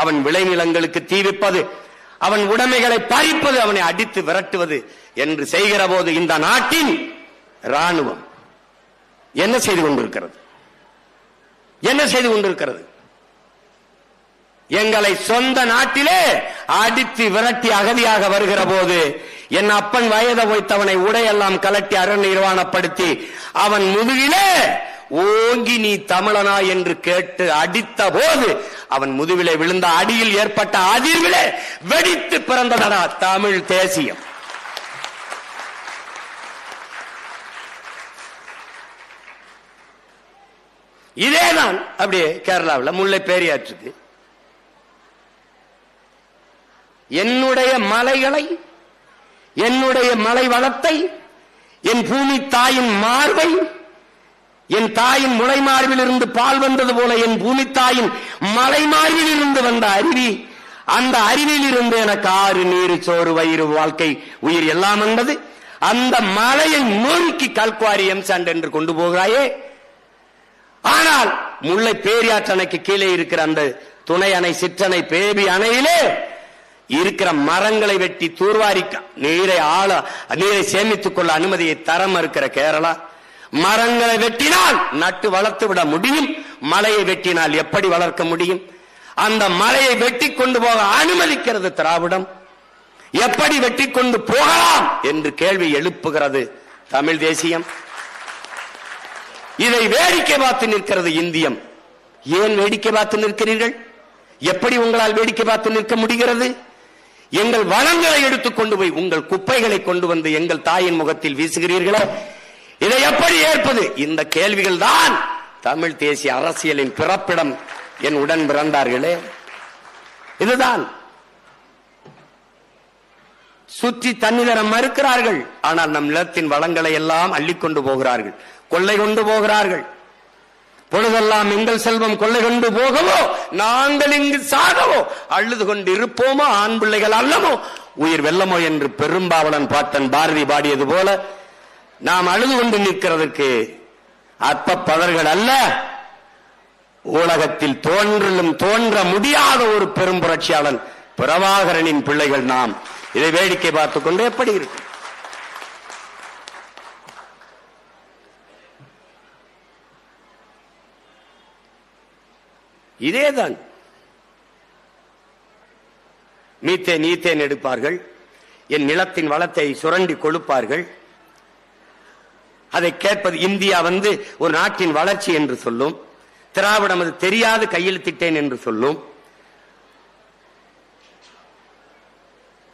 அவன் விளைநிலங்களுக்கு தீ வைப்பது, அவன் உடைமைகளை பறிப்பது, அவனை அடித்து விரட்டுவது என்று செய்கிற போது இந்த நாட்டின் ராணுவம் என்ன செய்து கொண்டிருக்கிறது? என்ன செய்து கொண்டிருக்கிறது? எங்களை சொந்த நாட்டிலே அடித்து விரட்டி அகதியாக வருகிற போது என் அப்பன் வயதை வைத்தவனை உடையெல்லாம் கலட்டி அரண் நிர்வாணப்படுத்தி அவன் முதுகிலே ஓங்கி நீ தமிழனா என்று கேட்டு அடித்த போது அவன் முதுகிலே விழுந்த அடியில் ஏற்பட்ட அதிர்விலே வெடித்து பிறந்ததடா தமிழ் தேசியம். இதேதான் அப்படியே கேரளாவில் முல்லை பெரியாற்றுக்கு என்னுடைய மலைகளை, என்னுடைய மலை வளத்தை, என் பூமி தாயின் மார்பை, என் தாயின் முளை மார்பில் இருந்து பால் வந்தது போல என் பூமி தாயின் மலை மார்பில் இருந்து வந்த அருவி, அந்த அருவியில் இருந்து எனக்கு ஆறு நீர் சோறு வயிறு வாழ்க்கை உயிர் எல்லாம் வந்தது. அந்த மலையை நொறுக்கி கல்குவாரி எம்சாண்ட் என்று கொண்டு போகிறாயே. ஆனால் முல்லை பேரியாற்றணைக்கு கீழே இருக்கிற அந்த துணை அணை சிற்றணை பேபி அணையிலே இருக்கிற மரங்களை வெட்டி தூர்வாரி நீரை சேமித்துக் கொள்ள அனுமதியை தர மறுக்கிற கேரளா, மரங்களை வெட்டினால் நட்டு வளர்த்து விட முடியும், மலையை வெட்டினால் எப்படி வளர்க்க முடியும்? அந்த மலையை வெட்டி கொண்டு போக அனுமதிக்கிறது திராவிடம். எப்படி வெட்டி கொண்டு போகலாம் என்று கேள்வி எழுப்புகிறது தமிழ் தேசியம். இதை வேடிக்கை பார்த்து நிற்கிறது இந்தியம். ஏன் வேடிக்கை பார்த்து நிற்கிறீர்கள்? எப்படி உங்களால் வேடிக்கை பார்த்து நிற்க முடிகிறது? எங்கள் வளங்களை எடுத்துக் கொண்டு போய் உங்கள் குப்பைகளை கொண்டு வந்து எங்கள் தாயின் முகத்தில் வீசுகிறீர்களோ, இதை எப்படி ஏற்பது? இந்த கேள்விகள் தான் தமிழ் தேசிய அரசியலின் பிறப்பிடம். என் உடன் பிறந்தார்களே, இதுதான். சுற்றி தண்ணி தர மறுக்கிறார்கள், ஆனால் நம் நிலத்தின் வளங்களை எல்லாம் அள்ளிக்கொண்டு போகிறார்கள், கொள்ளை கொண்டு போகிறார்கள். பொழுதெல்லாம் எங்கள் செல்வம் கொள்ளை கொண்டு போகவோ, நாங்கள் இங்கு சாகவோ, அழுது கொண்டு இருப்போமோ, ஆண் பிள்ளைகள் அல்லமோ, உயிர் வெல்லமோ என்று பெரும்பாவலன் பாட்டன் பாரதி பாடியது போல நாம் அழுது கொண்டு நிற்கிறதுக்கு அற்ப பதர்கள் அல்ல. உலகத்தில் தோன்றிலும் தோன்ற முடியாத ஒரு பெரும் புரட்சியாளன் பிரபாகரனின் பிள்ளைகள் நாம். இதை வேடிக்கை பார்த்துக் கொண்டு எப்படி இருக்கும்? இதேதான். மீத்தேன் ஈத்தேன் எடுப்பார்கள், என் நிலத்தின் வளத்தை சுரண்டி கொழுப்பார்கள். அதை கேட்பது இந்தியா ஒரு நாட்டின் வளர்ச்சி என்று சொல்லும், திராவிடம் அது தெரியாது கையெழுத்திட்டேன் என்று சொல்லும்.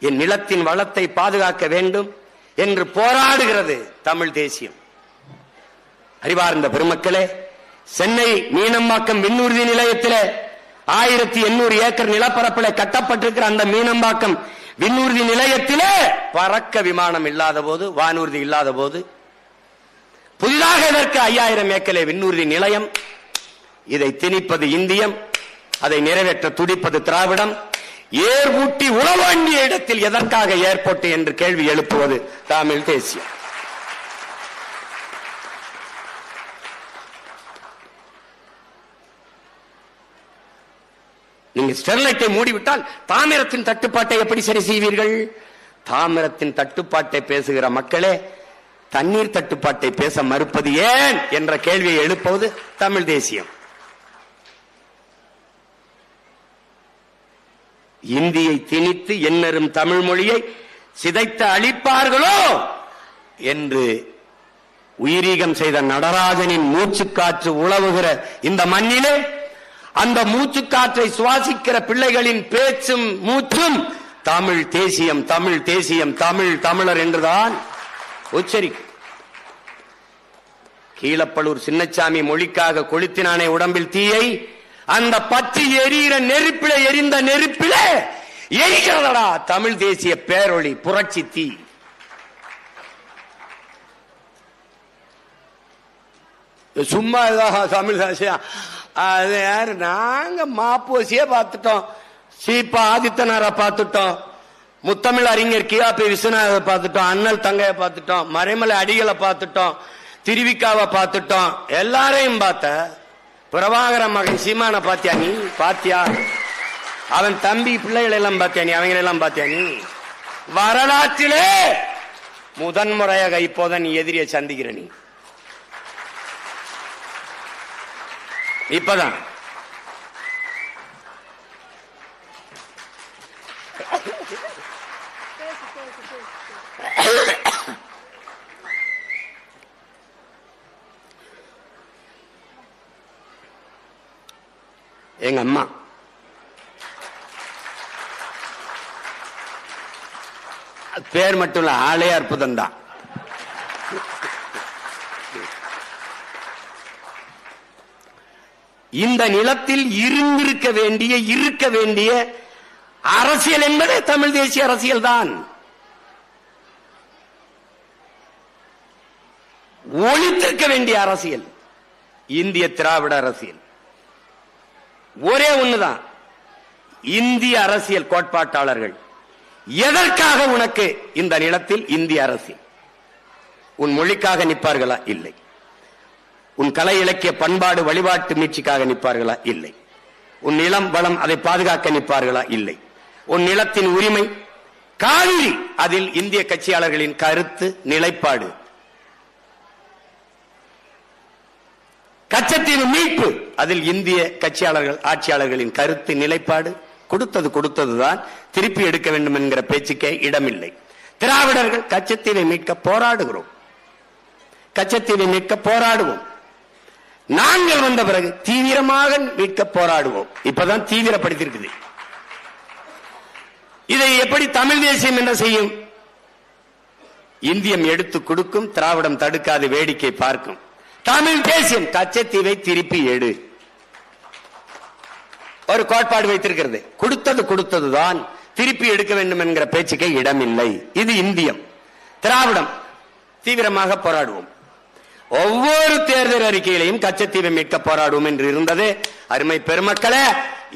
என் நிலத்தின் வளத்தை பாதுகாக்க வேண்டும் என்று போராடுகிறது தமிழ் தேசியம். அறிவார்ந்த பெருமக்களே, சென்னை மீனம்பாக்கம் விண்ணூர்தி நிலையத்தில் 1800 ஏக்கர் நிலப்பரப்பில் கட்டப்பட்டிருக்கிற அந்த மீனம்பாக்கம் விண்ணூர்தி நிலையத்திலே பறக்க விமானம் இல்லாத போது, வானூர்தி இல்லாத போது, புதிதாக இதற்கு 5000 ஏக்கரே விண்ணூர்தி நிலையம். இதை திணிப்பது இந்தியம், அதை நிறைவேற்ற துடிப்பது திராவிடம். ஏர் ஊட்டி உளவாண்டிய இடத்தில் எதற்காக ஏர்போர்ட் என்று கேள்வி எழுப்புவது தமிழ் தேசியம். நீங்க ஸ்டெர்லைட்டை மூடிவிட்டால் தாமிரத்தின் தட்டுப்பாட்டை எப்படி சரி செய்வீர்கள்? தாமிரத்தின் தட்டுப்பாட்டை பேசுகிற மக்களே தண்ணீர் தட்டுப்பாட்டை பேச மறுப்பது ஏன் என்ற கேள்வியை எழுப்புவது தமிழ் தேசியம். இந்தியை திணித்து எண்ணரும் தமிழ் மொழியை சிதைத்து அழிப்பார்களோ என்று உயிரீகம் செய்த நடராஜனின் மூச்சுக்காற்று உழவுகிற இந்த மண்ணிலே அந்த மூச்சுக்காற்றை சுவாசிக்கிற பிள்ளைகளின் பேச்சும் மூச்சும் தமிழ் தேசியம், தமிழ் தேசியம், தமிழ் தமிழர் என்றுதான் உச்சரிக்கும். கீழப்பழூர் சின்னச்சாமி மொழிக்காக கொளுத்தினானே உடம்பில் தீயை, அந்த பற்றி எரிகிற நெருப்பில எரிந்த நெருப்பில எரிகிறதடா தமிழ் தேசிய பேரொளி புரட்சி தீ. சும்மா தமிழ் தேசியம் அது யாரு? நாங்க மாப்போசியே பார்த்துட்டோம், சீப்பா ஆதித்தனாரை பார்த்துட்டோம், முத்தமிழ் அறிஞர் கியாபி விஸ்வநாதரை பார்த்துட்டோம், அண்ணல் தங்கையை பார்த்துட்டோம், மறைமலை அடிகளை பார்த்துட்டோம், திருவிக்காவை பார்த்துட்டோம், எல்லாரையும் பார்த்த. பிரபாகர மகன் சீமான பாத்தியா நீ? பாத்தியா? அவன் தம்பி பிள்ளைகள் எல்லாம் பாத்தியா நீ? அவங்களெல்லாம் பாத்தியா நீ? வரலாற்றிலே முதன்முறையாக இப்போதான் நீ எதிரியை சந்திக்கிற. நீ இப்பதான் எங்க அம்மா பேர் மட்டும் இல்ல, ஆளே அற்புதம் தான். இந்த நிலத்தில் இருந்திருக்க வேண்டிய அரசியல் என்பதே தமிழ் தேசிய அரசியல் தான். ஒழித்திருக்க வேண்டிய அரசியல் இந்திய திராவிட அரசியல். ஒரே ஒண்ணுதான், இந்திய அரசியல் கோட்பாட்டாளர்கள் எதற்காக உனக்கு இந்த நிலத்தில் இந்திய அரசியல்? உன் மொழிக்காக நிற்பார்களா? இல்லை. உன் கலை இலக்கிய பண்பாடு வழிபாட்டு மீட்சிக்காக நிற்பார்களா? இல்லை. உன் நிலம் வளம் அதை பாதுகாக்க நிற்பார்களா? இல்லை. உன் நிலத்தின் உரிமை காவிரி, அதில் இந்திய கட்சியாளர்களின் கருத்து நிலைப்பாடு. கச்சத்தீவு மீட்பு, அதில் இந்திய கட்சியாளர்கள் ஆட்சியாளர்களின் கருத்து நிலைப்பாடு. கொடுத்ததுதான், திருப்பி எடுக்க வேண்டும் என்கிற பேச்சுக்கே இடமில்லை. திராவிடர்கள் கச்சத்தீவை மீட்க போராடுகிறோம், கச்சத்தீவை மீட்க போராடுவோம். நாங்கள் வந்த பிறகு தீவிரமாக மீட்க போராடுவோம். இப்பதான் தீவிரப்படுத்திருக்குது. இதை எப்படி தமிழ் தேசியம் என்ன செய்யும்? இந்தியம் எடுத்து கொடுக்கும், திராவிடம் தடுக்காது வேடிக்கை பார்க்கும். தமிழ் தேசியம் கச்சத்தீவை திருப்பி எடு ஒரு கோட்பாடு வைத்திருக்கிறது. கொடுத்ததுதான், திருப்பி எடுக்க வேண்டும் என்கிற பேச்சுக்கே இடமில்லை. இது இந்தியம். திராவிடம் தீவிரமாக போராடுவோம். ஒவ்வொரு தேர்தல் அறிக்கையிலையும் கச்சத்தீவை மீட்க போராடுவோம் என்று இருந்தது. அருமை பெருமக்களே,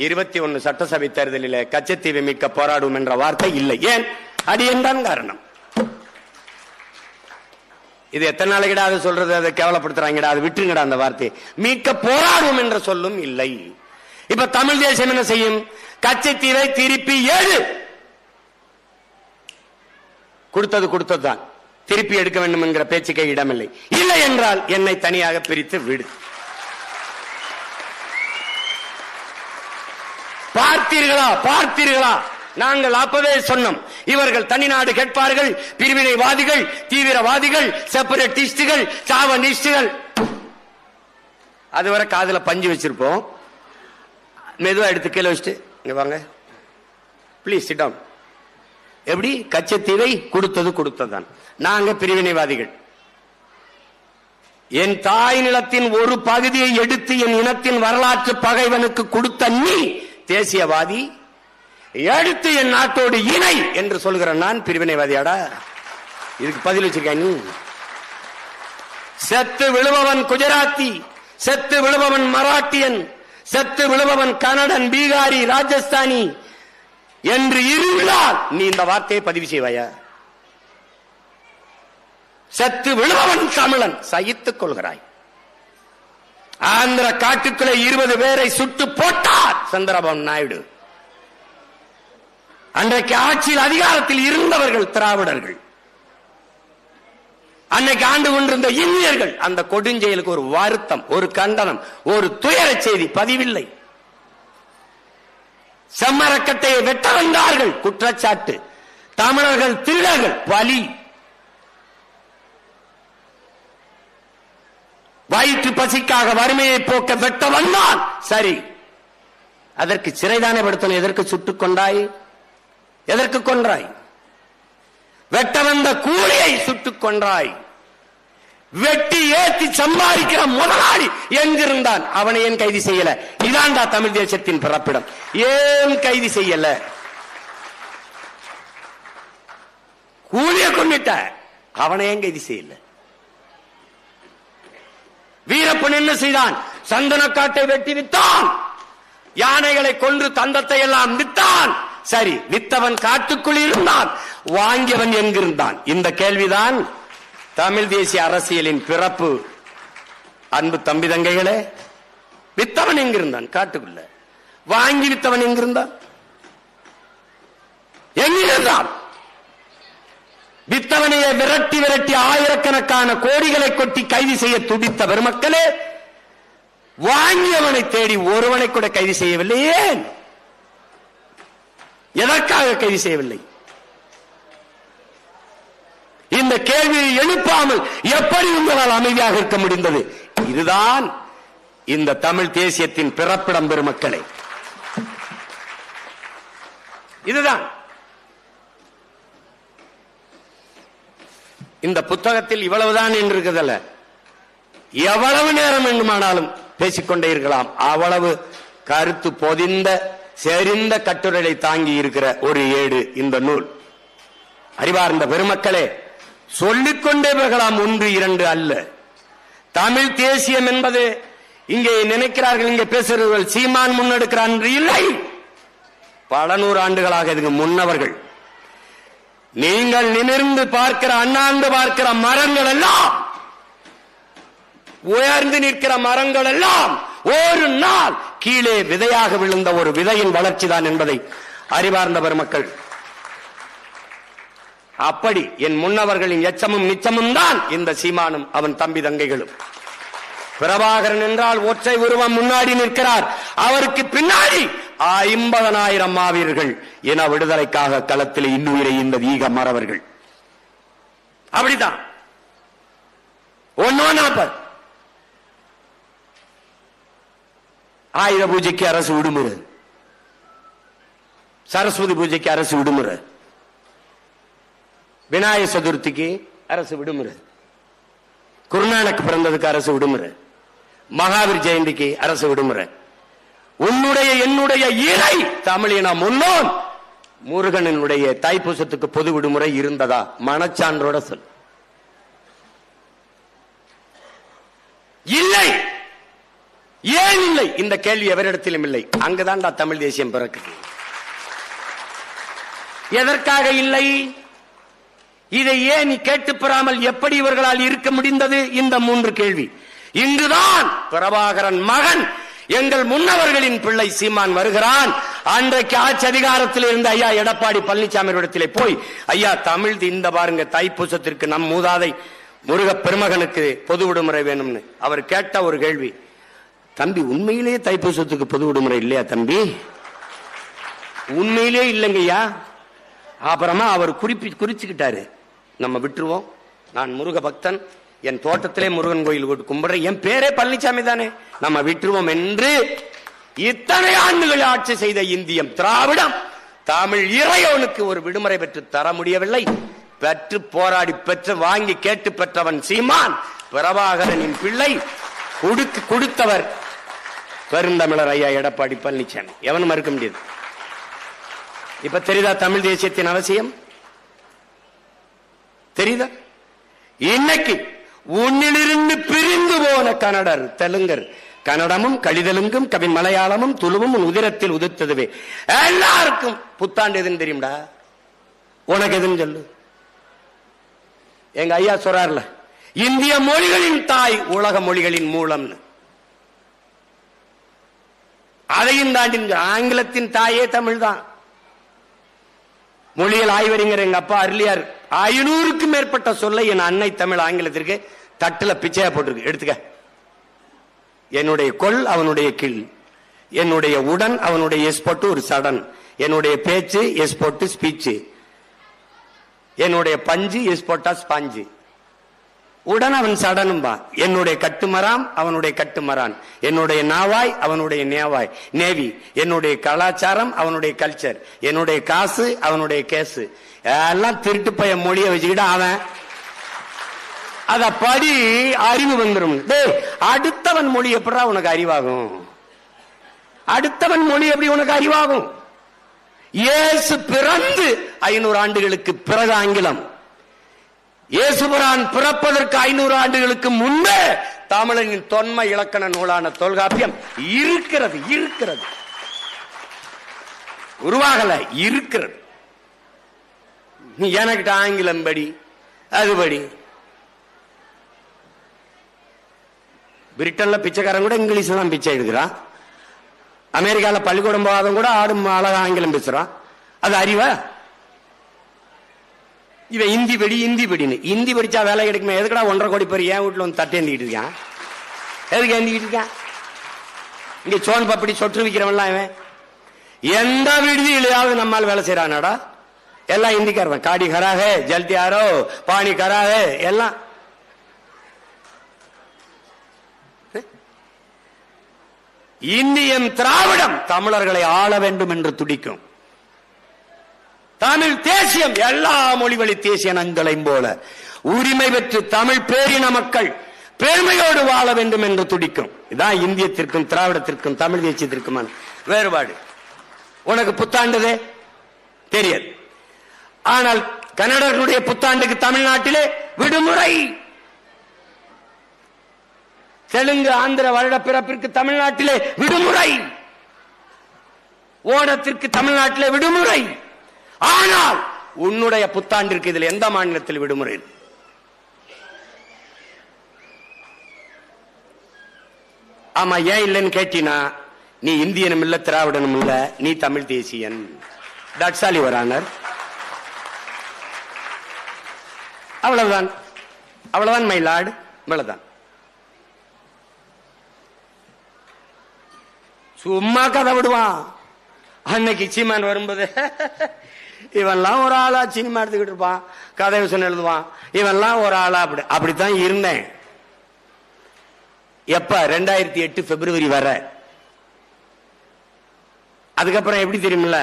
21 சட்டசபை தேர்தலில் கச்சத்தீவை மீட்க போராடுவோம் என்ற வார்த்தை இல்லை. ஏன்? அடியேன் காரணம். இது எத்தனை நாளைக்கிடா அது சொல்றது? அதை கேவலப்படுத்துறாங்கடா, அது விட்டுருங்கடா. அந்த வார்த்தை மீட்க போராடுவோம் என்ற சொல்லும் இல்லை. இப்ப தமிழ் தேசியம் என்ன செய்யும்? கச்சத்தீவை திருப்பி ஏழு. கொடுத்ததுதான், திருப்பி எடுக்க வேண்டும் என்கிற பேச்சுக்கே இடமில்லை. இல்லை என்றால் என்னை தனியாக பிரித்து விடு. பார்த்தீர்களா? நாங்கள் அப்பவே சொன்னோம், இவர்கள் தனிநாடு கேட்பார்கள், பிரிவினைவாதிகள், தீவிரவாதிகள், செப்பரேட்டிஸ்டுகள், சாவனிஸ்டுகள். அதுவரை காதுல பஞ்சு வச்சிருப்போம். மெதுவா எடுத்து கீழே வச்சுட்டு இங்க வாங்க பிளீஸ் சிட் டவுன். எப்படி? கச்சத்தீவை கொடுத்ததுதான். நாங்க பிரிவினைவாதிகள். என் தாய் நிலத்தின் ஒரு பகுதியை எடுத்து என் இனத்தின் வரலாற்று பகைவனுக்கு கொடுத்த நீ தேசியவாதி, எடுத்து என் நாட்டோடு இணை என்று சொல்கிற நான் பிரிவினைவாதியாடா? இதுக்கு பதில் வச்சிருக்க நீ? செத்து விழுபவன் குஜராத்தி, செத்து விழுபவன் மராட்டியன், செத்து விழுபவன் கன்னடன், பீகாரி, ராஜஸ்தானி என்று இருந்தால் நீ இந்த வார்த்தையை பதிவு செய்வாயா? செத்து விழுபவன் தமிழன், சகித்துக் கொள்கிறாய். ஆந்திர காட்டுக்குள்ளே 20 பேரை சுட்டு போட்டார் சந்திரபாபு நாயுடு. அன்றைக்கு ஆட்சியில் அதிகாரத்தில் இருந்தவர்கள் திராவிடர்கள், அன்னைக்கு ஆண்டு கொண்டிருந்த இந்தியர்கள். அந்த கொடுஞ்செயலுக்கு ஒரு வருத்தம், ஒரு கண்டனம், ஒரு துயர செய்தி பதிவில்லை. செம்மரக்கட்டையை வெட்ட வந்தார்கள், குற்றச்சாட்டு. தமிழர்கள் திருடர்கள், பலி. வயிற்று பசிக்காக வறுமையை போக்க வெட்ட வந்தான், சரி. அதற்கு சிறைதானே படுத்தணும். எதற்கு சுட்டுக் கொண்டாய்? எதற்கு கொன்றாய்? வெட்ட வந்த கூலியை சுட்டுக் கொன்றாய். வெட்டி ஏற்றி சம்பாதிக்கிற முதலாளி எங்கிருந்தான்? அவனை ஏன் கைது செய்யல? இதாண்டா தமிழ் தேசத்தின் பிறப்பிடம். ஏன் கைது செய்யல? கூலிய கொண்டுட்ட, அவனை ஏன் கைது செய்யல? வீரப்பன் என்ன செய்தான்? சந்தனக்காட்டை வெட்டி வித்தான், யானைகளை கொன்று தந்தத்தை எல்லாம் வித்தான். சரி, வித்தவன் காட்டுக்குள் இருந்தான், வாங்கியவன் எங்கிருந்தான்? இந்த கேள்விதான் தமிழ் தேசிய அரசியலின் பிறப்பு. அன்பு தம்பி தங்கைகளே, வித்தவன் எங்கிருந்தான்? காட்டுக்குள்ள. வாங்கி வித்தவன் எங்கிருந்தான்? எங்கிருந்தான்? வித்தவனையே விரட்டி விரட்டி ஆயிரக்கணக்கான கோடிகளை கொட்டி கைது செய்ய துடித்த பெருமக்களே, வாங்கியவனை தேடி ஒருவனை கூட கைது செய்யவில்லை. ஏன்? எதற்காக கைது செய்யவில்லை? இந்த கேள்வியை எழுப்பாமல் எப்படி உங்களால் அமைதியாக இருக்க முடிந்தது? இதுதான் இந்த தமிழ் தேசியத்தின் பிறப்பிடம் பெருமக்களே. இதுதான். இந்த புத்தகத்தில் இவ்வளவுதான் என்று இருக்குதல்ல, எவ்வளவு நேரம் வேண்டுமானாலும் பேசிக்கொண்டே இருக்கலாம். அவ்வளவு கருத்து பொதிந்த செறிந்த கட்டுரைகளை தாங்கி இருக்கிற ஒரு ஏடு இந்த நூல். அறிவார்ந்த பெருமக்களே, சொல்லிக்கொண்டே போகலாம், 1 2 அல்ல. தமிழ் தேசியம் என்பது இங்கே நினைக்கிறார்கள், இங்கே பேசுகிறவர்கள் சீமான் முன்னெடுக்கிறான் இல்லை. பல 100 ஆண்டுகளாக இதுக்கு முன்னவர்கள். நீங்கள் நிமிர்ந்து பார்க்கிற, அண்ணாந்து பார்க்கிற மரங்கள் எல்லாம், உயர்ந்து நிற்கிற மரங்கள் எல்லாம் ஒரு நாள் கீழே விதையாக விழுந்த ஒரு விதையின் வளர்ச்சி தான் என்பதை அறிவார்ந்த பெருமக்கள். அப்படி என் முன்னவர்களின் எச்சமும் நிச்சமும் தான் இந்த சீமானும் அவன் தம்பி தங்கைகளும். பிரபாகரன் என்றால் ஒற்றை உருவம் முன்னாடி நிற்கிறார், அவருக்கு பின்னாடி 50,000 மாவீரர்கள் என விடுதலைக்காக களத்தில் இன்னுயிரை இந்த ஈக மறவர்கள். அப்படித்தான் 140. ஆயுத பூஜைக்கு அரசு விடுமுறை, சரஸ்வதி பூஜைக்கு அரசு விடுமுறை, விநாயக சதுர்த்திக்கு அரசு விடுமுறை, குருநானக் பிறந்ததுக்கு அரசு விடுமுறை, மகாவீர் ஜெயந்திக்கு அரசு விடுமுறை. உன்னுடைய என்னுடைய இறை தமிழின முன்னோன் முருகனுடைய தைப்பூசத்துக்கு பொது விடுமுறை இருந்ததா? மனச்சான்றோட சொல். இல்லை. ஏன் இல்லை? இந்த கேள்வி எவரிடத்திலும் இல்லை. அங்குதான் தமிழ் தேசியம் பிறக்குது. எதற்காக இல்லை? இதை ஏன் நீ கேட்டு பெறாமல் எப்படி இவர்களால் இருக்க முடிந்தது? இந்த 3 கேள்வி. இங்குதான் பிரபாகரன் மகன் எங்கள் முன்னவர்களின் பிள்ளை சீமான் வருகிறான். அன்றைக்கு ஆட்சி அதிகாரத்தில் இருந்த ஐயா எடப்பாடி பழனிசாமி இடத்திலே போய், ஐயா தமிழ் இந்த பாருங்க தைப்பூசத்திற்கு நம் மூதாதை முருக பெருமகனுக்கு பொது விடுமுறை வேணும்னு அவர் கேட்ட ஒரு கேள்வி. தம்பி, உண்மையிலேயே தைப்பூசத்துக்கு பொது விடுமுறை இல்லையா தம்பி? உண்மையிலே இல்லைங்கய்யா. அப்புறமா அவர் குறிச்சுக்கிட்டாரு, நம்ம விட்டுருவோம், நான் முருக பக்தன், என் தோட்டத்திலே முருகன் கோயில் கும்பிடுறேன், என் பேரே பழனிசாமி தானே, நம்ம விட்டுருவோம் என்று இத்தனை ஆண்டுகள் ஆட்சி செய்த இந்தியம் திராவிடம் தமிழ் இறைவனுக்கு ஒரு விடுமுறை பெற்று தர முடியவில்லை. பெற்று போராடி பெற்று வாங்கி கேட்டு பெற்றவன் சீமான். பிரபாகரனின் பிள்ளை கொடுத்தவர் பெருந்தமிழர் ஐயா எடப்பாடி பழனிசாமி. எவனும் மறுக்க முடியாது. இப்ப தெரியுதா தமிழ் தேசியத்தின் அவசியம்? தெரியுதா? இன்னைக்கு உன்னிலிருந்து பிரிந்து போன கன்னடர், தெலுங்கர், கன்னடமும் கழிதலுங்கும் கவி மலையாளமும் துளுவும் உதிரத்தில் உதிர்த்ததுவே. எல்லாருக்கும் புத்தாண்டு எதுன்னு தெரியும்டா. உனக்கு எதுன்னு சொல்லு. எங்க ஐயா சொல்றாருல, இந்திய மொழிகளின் தாய் உலக மொழிகளின் மூலம்னு. அதையும் தாண்டி ஆங்கிலத்தின் தாயே தமிழ் தான். மொழியில் ஆய்வறிஞர் எங்க அப்பா அருளியார் 500க்கும் மேற்பட்ட சொல்லை என் அன்னை தமிழ் ஆங்கிலத்திற்கு தட்டுல பிச்சையா போட்டிருக்கு. எடுத்துக்க. என்னுடைய கொல் அவனுடைய கிள், என்னுடைய உடன் அவனுடைய எஸ் போட்டு ஒரு சடன், என்னுடைய பேச்சு எஸ் போட்டு ஸ்பீச்சு, என்னுடைய பஞ்சு எஸ் போட்டா ஸ்பாஞ்சு, உடன் அவன் சடனும்பா. என்னுடைய கட்டுமராம் அவனுடைய கட்டுமரான், என்னுடைய நாவாய் அவனுடைய நேவாய் நேவி, என்னுடைய கலாச்சாரம் அவனுடைய கல்ச்சர், என்னுடைய காசு அவனுடைய கேசு. எல்லாம் திருட்டு பைய மொழிய வச்சுக்கிட்டு அவன் அத படி அறிவு வந்துடும். அடுத்தவன் மொழி எப்படா உனக்கு அறிவாகும்? அடுத்தவன் மொழி எப்படி உனக்கு அறிவாகும்? இயேசு பிறந்து 500 ஆண்டுகளுக்கு பிறகு ஆங்கிலம், இயேசுபிரான் பிறப்பதற்கு 500 ஆண்டுகளுக்கு முன்பே தமிழனின் தொன்மை இலக்கண நூலான தொல்காப்பியம் இருக்கிறது. இருக்கிறது, உருவாகல, இருக்கிறது. நீ எனக்கிட்ட ஆங்கிலம் படி, அதுபடி. பிரிட்டன்ல பிச்சைக்காரன் கூட இங்கிலீஷ்ல தான் பிச்சை எடுக்கிறான். அமெரிக்கால பள்ளிக்கூடம் போகாதவன் கூட ஆடும் அழகா ஆங்கிலம் பேசுறான். அது அறிவா? இவன் இந்தி படி, இந்தி படின்னு. இந்தி படிச்சா வேலை கிடைக்குமா? எதுக்கடா 1.5 கோடி பேர் என் வீட்டுல வந்து தட்டு ஏந்திக்கிட்டு இருக்கான்? எதுக்கு ஏந்திக்கிட்டு இருக்கான்? இங்க சோன் பப்படி சொற்று விற்கிறவன்லாம் இவன். எந்த விடுதியிலையாவது நம்மால் வேலை செய்யறானாடா? எல்லாம் இந்திக்காரன். காடி கராக, ஜல்தி ஆரோ, பாணி கராக, எல்லாம். இந்தியம் திராவிடம் தமிழர்களை ஆள வேண்டும் என்று துடிக்கும். தமிழ் தேசியம் எல்லா மொழிவழி தேசிய நங்களையும் போல உரிமை பெற்று தமிழ் பேரின மக்கள் பெருமையோடு வாழ வேண்டும் என்று துடிக்கும். இதான் இந்தியத்திற்கும் திராவிடத்திற்கும் தமிழ் தேசியத்திற்குமான வேறுபாடு. உனக்கு புத்தாண்டுதே தெரியாது. ஆனால் கன்னடர்களுடைய புத்தாண்டுக்கு தமிழ்நாட்டிலே விடுமுறை. தெலுங்கு ஆந்திர வருட பிறப்பிற்கு தமிழ்நாட்டிலே விடுமுறை. ஓணத்திற்கு தமிழ்நாட்டிலே விடுமுறை. ஆனால் உன்னுடைய புத்தாண்டிற்கு இதில் எந்த மாநிலத்தில் விடுமுறை? ஆமா, ஏன் இல்லைன்னு கேட்டீனா, நீ இந்தியனும் இல்ல, திராவிடனும் இல்ல, நீ தமிழ் தேசியன். That's all your honour. அவ்வளவுதான், அவ்வளவுதான் மை லார்ட், இவ்வளவுதான். சும்மா கதை விடுவான். அன்னைக்கு சீமான் வரும்போது இவன்லாம் ஒரு ஆளா சினிமா எடுத்துக்கிட்டு இருப்பான், கதை விஷயம் எழுதுவான், இவன்லாம் ஒரு ஆளா. அப்படித்தான் இருந்தேன். எப்ப 2008 பிப்ரவரி வர. அதுக்கப்புறம் எப்படி தெரியுமில்ல,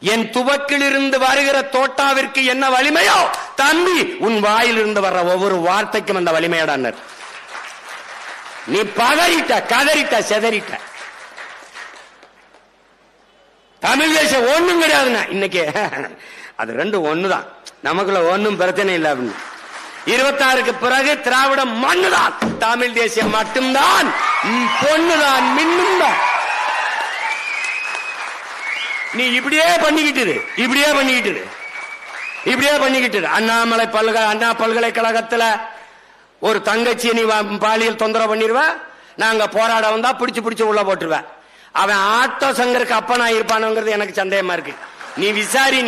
என் துவக்கில் இருந்து வருகிற தோட்டாவிற்கு என்ன வலிமையோ தம்பி, உன் வாயிலிருந்து வர்ற ஒவ்வொரு வார்த்தைக்கும் அந்த வலிமையாடார். நீ பதறிட்ட, கதறிட்ட, செதறிட்ட. தமிழ் தேசம் ஒண்ணும் கிடையாதுன்னா இன்னைக்கு அது ரெண்டும் ஒண்ணுதான். நமக்குள்ள ஒன்னும் பிரச்சனை இல்லை அப்படின்னு. 26க்கு பிறகு திராவிடம் மண்ணுதான், தமிழ் தேசியம் மட்டும்தான் பொண்ணுதான், மின்னும் தான். நீ இப்படியே பண்ணிக்கிட்டு, இப்படியே பண்ணிக்கிட்டு, இப்படியே பண்ணிக்கிட்டு. அண்ணாமலை அண்ணா பல்கலைக்கழகத்துல ஒரு தங்கச்சி நீ பாலியல் தொந்தரவு பண்ணிருவ, நாங்க போராட வந்தா பிடிச்சு உள்ள போட்டுருவேன். அவன் ஆட்டோ சங்கருக்கு அப்பனா இருப்பானுங்கிறது எனக்கு சந்தேகமா இருக்கு. நீ விசாரி,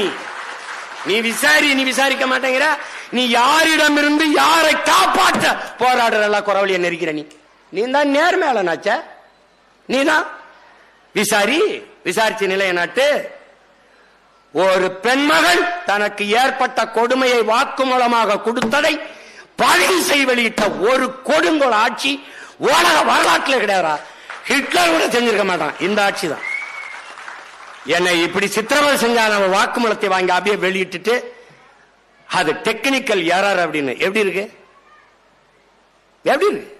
நீ விசாரிக்க மாட்டேங்கிற. நீ யாரிடம் இருந்து யாரை காப்பாற்ற போராடுற குறவழிய நெருக்கிற? நீ தான் நேர்மையாளனாச்ச, நீ தான் விசாரிச்சு நிலைய நாட்டு. ஒரு பெண்மகள் தனக்கு ஏற்பட்ட கொடுமையை வாக்குமூலமாக கொடுத்ததை பதிவு செய்ய வெளியிட்ட ஒரு கொடுங்கோல் ஆட்சி உலக வரலாற்றில் கிடையாதா? ஹிட்லர் கூட செஞ்சிருக்க மாட்டான். இந்த ஆட்சி தான் என்னை இப்படி சித்திரவதை செஞ்சான வாக்குமூலத்தை வாங்கி அப்படியே வெளியிட்டு அது டெக்னிக்கல் எரர் அப்படின்னு எப்படி இருக்கு? எப்படி இருக்கு?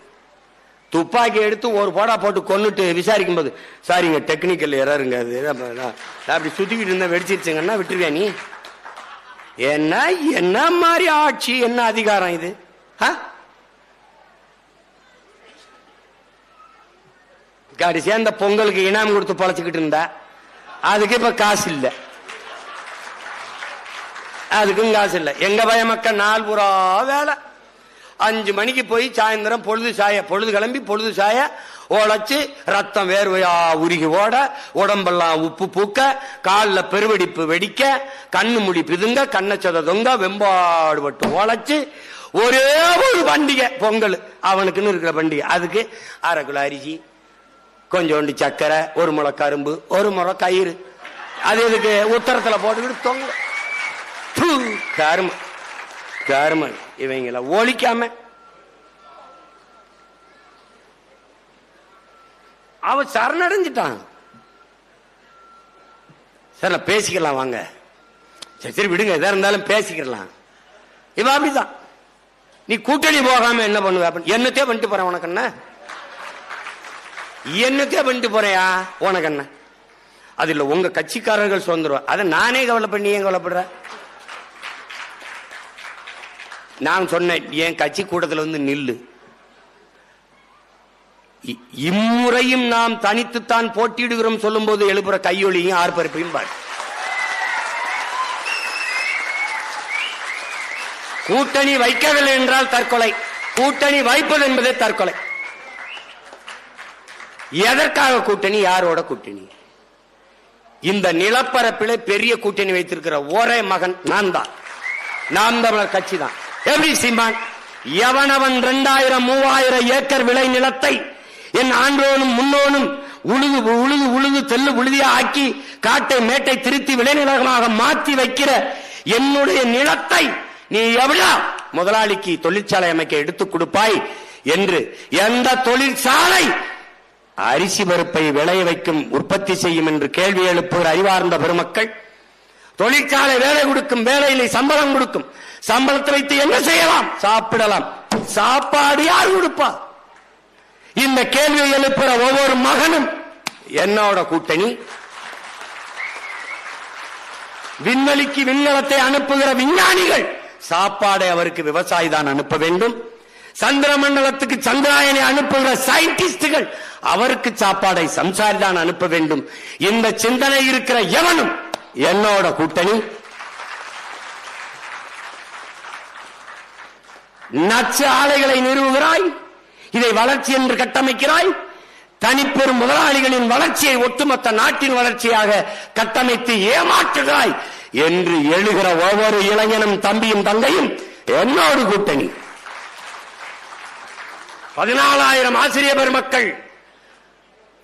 துப்பாக்கி எடுத்து ஒரு போடா போட்டு கொன்னுட்டு விசாரிக்கும் போது சாரிங்க டெக்னிக்கல் எரருங்க அது அப்படி சுத்திக்கிட்டு இருந்தா வெடிச்சிருச்சுங்கன்னா விட்டுருவியா நீ? என்ன என்ன மாதிரி ஆட்சி, என்ன அதிகாரம் இது? கடைசியா இந்த பொங்கலுக்கு இனாம் கொடுத்து பொழைச்சுக்கிட்டு இருந்தா அதுக்கு இப்ப காசு இல்ல, அதுக்கும் காசு இல்ல. எங்க பய மக்கள் நாள் பூரா வேலை. 5 மணிக்கு போய் சாயந்தரம் பொழுது கிளம்பி பொழுது சாய உழைச்சு ரத்தம் வேர்வையா உருகி ஓட, உடம்பெல்லாம் உப்பு பூக்க, காலில் பெருவெடிப்பு வெடிக்க, கண்ணு முடி பிதுங்க, கண்ணை சொத தொங்க, வெம்பாடுபட்டு உழைச்சு ஒரே ஒரு பண்டிகை பொங்கல் அவனுக்குன்னு இருக்கிற பண்டிகை. அதுக்கு 1/2 கிலோ அரிசி, கொஞ்சோண்டு சக்கரை, 1 முளை கரும்பு, 1 முறை கயிறு, அது இதுக்கு உத்தரத்துல போட்டுக்கிட்டு தொங்க. கரும இவங்கள ஒழிக்காம அவ சரணடைஞ்சிட்டான். சரி பேசிக்கலாம் வாங்க, சரி விடுங்க, எதா இருந்தாலும் பேசிக்கலாம். இவ அப்படிதான். நீ கூட்டணி போகாம என்ன பண்ணுவ? என்னத்தே பண்ணிட்டு போறேன் உனக்கு என்ன? என்னத்தே பண்ணிட்டு போறியா உனக்கு என்ன? அது இல்ல உங்க கட்சிக்காரர்கள் சுதந்திரம், அதை நானே கவலை பண்ணி ஏன் கவலைப்படுற? நான் சொன்னேன் என் கட்சி கூட்டத்தில் வந்து நில்லு, இம்முறையும் நாம் தனித்துத்தான் போட்டியிடுகிறோம் சொல்லும் போது எழுப்புற கையொலியும் ஆர்ப்பரிப்பையும் பாரு. கூட்டணி வைக்கவில்லை என்றால் தற்கொலை, கூட்டணி வைப்பது என்பதே தற்கொலை. எதற்காக கூட்டணி? யாரோட கூட்டணி? இந்த நிலப்பரப்பிலே பெரிய கூட்டணி வைத்திருக்கிற ஒரே மகன் நான் தான், நாம் தமிழர் கட்சி தான். எப்படி சீமான்? எவனவன் 2000 3000 ஏக்கர் விளை நிலத்தை என் ஆண்டோனும் முன்னோனும் உழுது உழுது உழுது தெல்லு உழுதியா ஆக்கி காட்டை மேட்டை திருத்தி விளைநிலமாக மாற்றி வைக்கிற என்னுடைய நிலத்தை நீ எவ்வளோ முதலாளிக்கு தொழிற்சாலை அமைக்க எடுத்துக் கொடுப்பாய் என்று எந்த தொழிற்சாலை அரிசி பருப்பை விளைய வைக்கும் உற்பத்தி செய்யும் என்று கேள்வி எழுப்புகிற அறிவார்ந்த பெருமக்கள், தொழிற்சாலை வேலை கொடுக்கும், வேலையிலே சம்பளம் கொடுக்கும், சம்பளத்தை வைத்து என்ன செய்யலாம்? சாப்பிடலாம். சாப்பாடு யார் கொடுப்பா? இந்த கேள்வியை எழுப்புற ஒவ்வொரு மகனும் என்னோட கூட்டணி. விண்வெளிக்கு விண்கலத்தை அனுப்புகிற விஞ்ஞானிகள் சாப்பாடை அவருக்கு விவசாயி தான் அனுப்ப வேண்டும். சந்திர மண்டலத்துக்கு சந்திராயனை அனுப்புகிற சயின்டிஸ்டுகள் அவருக்கு சாப்பாடை சம்சாரி தான் அனுப்ப வேண்டும். இந்த சிந்தனை இருக்கிற எவனும் என்னோட கூட்டணி. நச்சு ஆலைகளை நிறுவுகிறாய், இதை வளர்ச்சி என்று கட்டமைக்கிறாய். தனிப்பெரும் முதலாளிகளின் வளர்ச்சியை ஒட்டுமொத்த நாட்டின் வளர்ச்சியாக கட்டமைத்து ஏமாற்றுகிறாய் என்று எழுகிற ஒவ்வொரு இளைஞனும் தம்பியும் தங்கையும் என்னோடு கூட்டணி. 14,000 ஆசிரியர் பெருமக்கள்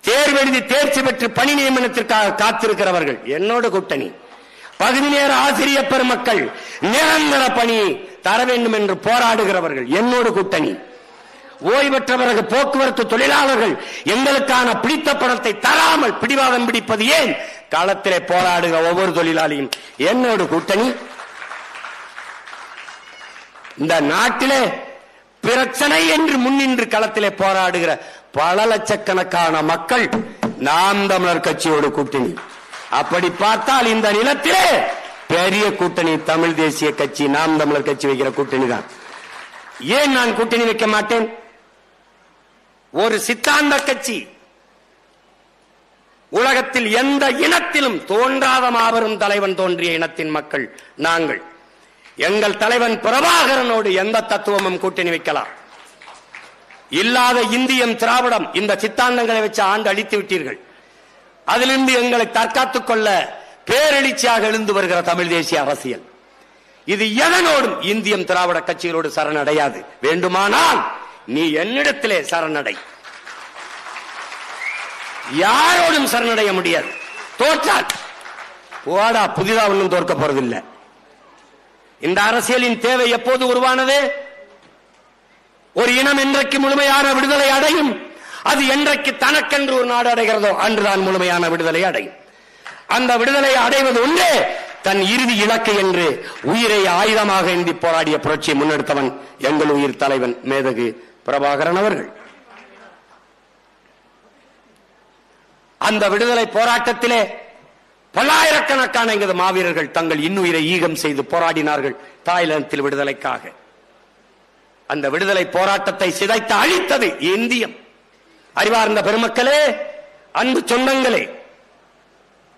தேர்வெழுதி தேர்ச்சி பெற்று பணி நியமனத்திற்காக காத்திருக்கிறவர்கள் என்னோடு கூட்டணி. பகுதி நேர ஆசிரியர் பெருமக்கள் நிரந்தர பணி தர வேண்டும் என்று போராடுகிறவர்கள் என்னோடு கூட்டணி. ஓய்வு பெற்ற பிறகு போக்குவரத்து தொழிலாளர்கள் எங்களுக்கான பிடித்த பணத்தை தராமல் பிடிவாதம் பிடிப்பது ஏன்? களத்திலே போராடுகிற ஒவ்வொரு தொழிலாளியும் என்னோடு கூட்டணி. இந்த நாட்டிலே பிரச்சனை என்று முன்னின்று களத்திலே போராடுகிற பல லட்சக்கணக்கான மக்கள் நாம் தமிழர் கட்சியோடு கூட்டணி. அப்படி பார்த்தால் இந்த நிலத்திலே பெரிய கூட்டணி தமிழ் தேசிய கட்சி, நாம் தமிழர் கட்சி வைக்கிற கூட்டணி தான். ஏன் நான் கூட்டணி வைக்க மாட்டேன்? ஒரு சித்தாந்த கட்சி. உலகத்தில் எந்த இனத்திலும் தோன்றாத மாபெரும் தலைவன் தோன்றிய இனத்தின் மக்கள் நாங்கள். எங்கள் தலைவன் பிரபாகரனோடு எந்த தத்துவமும் கூட்டணி வைக்கலாம். இல்லாத இந்தியம் திராவிடம் இந்த சித்தாந்தங்களை வச்சு ஆண்டு அழித்து விட்டீர்கள். அதிலிருந்து எங்களை தற்காத்துக் கொள்ள பேரெழுச்சியாக எழுந்து வருகிற தமிழ் தேசிய அரசியல் இது எதனோடும் இந்தியம் திராவிட கட்சிகளோடு சரணடையாது. வேண்டுமானால் நீ என்னிடத்திலே சரணடை, யாரோடும் சரணடைய முடியாது. தோற்றால் போடா, புதிதா ஒன்றும் தோற்க போறதில்லை. இந்த அரசியலின் தேவை எப்போது உருவானது? ஒரு இனம் என்றைக்கு முழுமையான விடுதலை அடையும், அது என்றைக்கு தனக்கென்று ஒரு நாடு அடைகிறதோ அன்றுதான் முழுமையான விடுதலை அடையும். அந்த விடுதலை அடைவது ஒன்றே தன் இறுதி இலக்கு என்று உயிரை ஆயுதமாக ஏந்தி போராடிய புரட்சியை முன்னெடுத்தவன் எங்கள் உயிர் தலைவன் மேதகு பிரபாகரன் அவர்கள். அந்த விடுதலை போராட்டத்திலே பல்லாயிரக்கணக்கான எங்களது மாவீரர்கள் தங்கள் இன்னுயிரை ஈகம் செய்து போராடினார்கள் தாய்லாந்தில் விடுதலைக்காக. அந்த விடுதலை போராட்டத்தை சிதைத்து அழித்தது இந்தியம். அறிவார்ந்த பெருமக்களே, அன்பு சொந்தங்களே,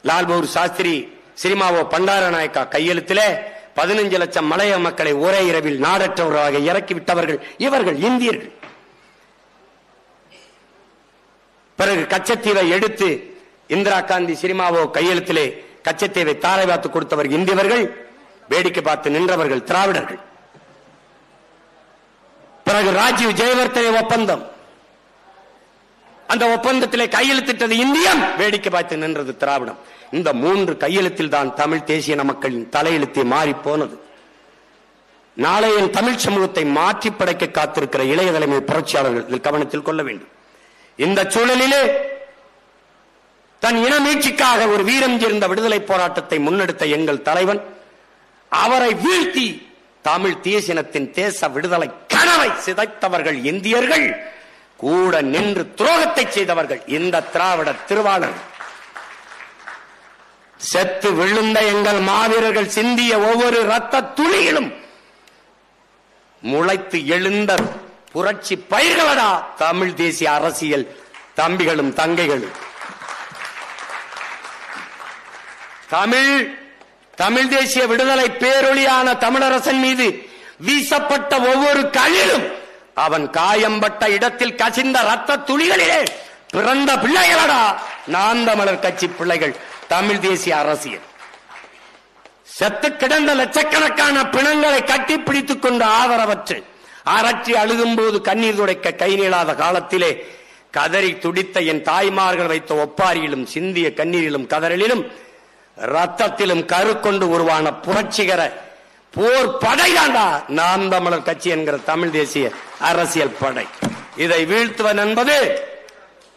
லால் பகதூர் சாஸ்திரி சிரிமாவோ பண்டாரநாயக்கா கையெழுத்திலே 15 லட்சம் மலைய மக்களை ஒரே இரவில் நாடற்றவர்களாக இறக்கிவிட்டவர்கள் இவர்கள் இந்தியர்கள். பிறகு கச்சத்தீவை எடுத்து இந்திரா காந்தி சிரிமாவோ கையெழுத்திலே கச்சத்தீவை தாரை பார்த்து கொடுத்தவர் இந்தியவர்கள், வேடிக்கை பார்த்து நின்றவர்கள் திராவிடர்கள். பிறகு ராஜீவ் ஜெயவர்தனே ஒப்பந்தம், அந்த ஒப்பந்தத்திலே கையெழுத்திட்டது இந்தியம், வேடிக்கை பார்த்து நின்றது திராவிடம். இந்த 3 கையெழுத்தில் தான் தமிழ் தேசிய மக்களின் தலையெழுத்தை மாறி போனது. நாளைய தமிழ் சமூகத்தை மாற்றி படைக்க காத்திருக்கிற இளைய தலைமை புரட்சியாளர்கள் இதில் கவனத்தில் கொள்ள வேண்டும். இந்த சூழலிலே தன் இன மீட்சிக்காக ஒரு வீரம் சேர்ந்த விடுதலை போராட்டத்தை முன்னெடுத்த எங்கள் தலைவன், அவரை வீழ்த்தி தமிழ் தேசியத்தின் தேச விடுதலை கனவை சிதைத்தவர்கள் இந்தியர்கள், கூட நின்று துரோகத்தை செய்தவர்கள் இந்த திராவிட திருவாளர். செத்து விழுந்த எங்கள் மாவீரர்கள் சிந்திய ஒவ்வொரு ரத்த துளியிலும் முளைத்து எழுந்த புரட்சி பயிர்களடா தமிழ் தேசிய அரசியல் தம்பிகளும் தங்கைகளும். தமிழ் தேசிய விடுதலை பேரொளியான தமிழரசன் மீது வீசப்பட்ட ஒவ்வொரு கல்லிலும் அவன் காயம்பட்ட இடத்தில் கசிந்த ரத்த துளிகளிலே பிறந்த பிள்ளைகளடா நாம் தமிழர் கட்சி பிள்ளைகள் தமிழ் தேசிய அரசியல். செத்து கிடந்த லட்சக்கணக்கான பிணங்களை கட்டிப்பிடித்துக் கொண்டு ஆதரவற்று அரற்றி அழுகும் போது கண்ணீர் துடைக்க கை நீளாத காலத்திலே கதறி துடித்த என் தாய்மார்கள் வைத்த ஒப்பாரியிலும் சிந்திய கண்ணீரிலும் கதறலிலும் ரத்தத்திலும் கரு கொண்டு உருவான புரட்சிகர போர் படைதாண்டா நாம் தமிழர் கட்சி என்கிற தமிழ் தேசிய அரசியல் படை. இதை வீழ்த்துவன் என்பது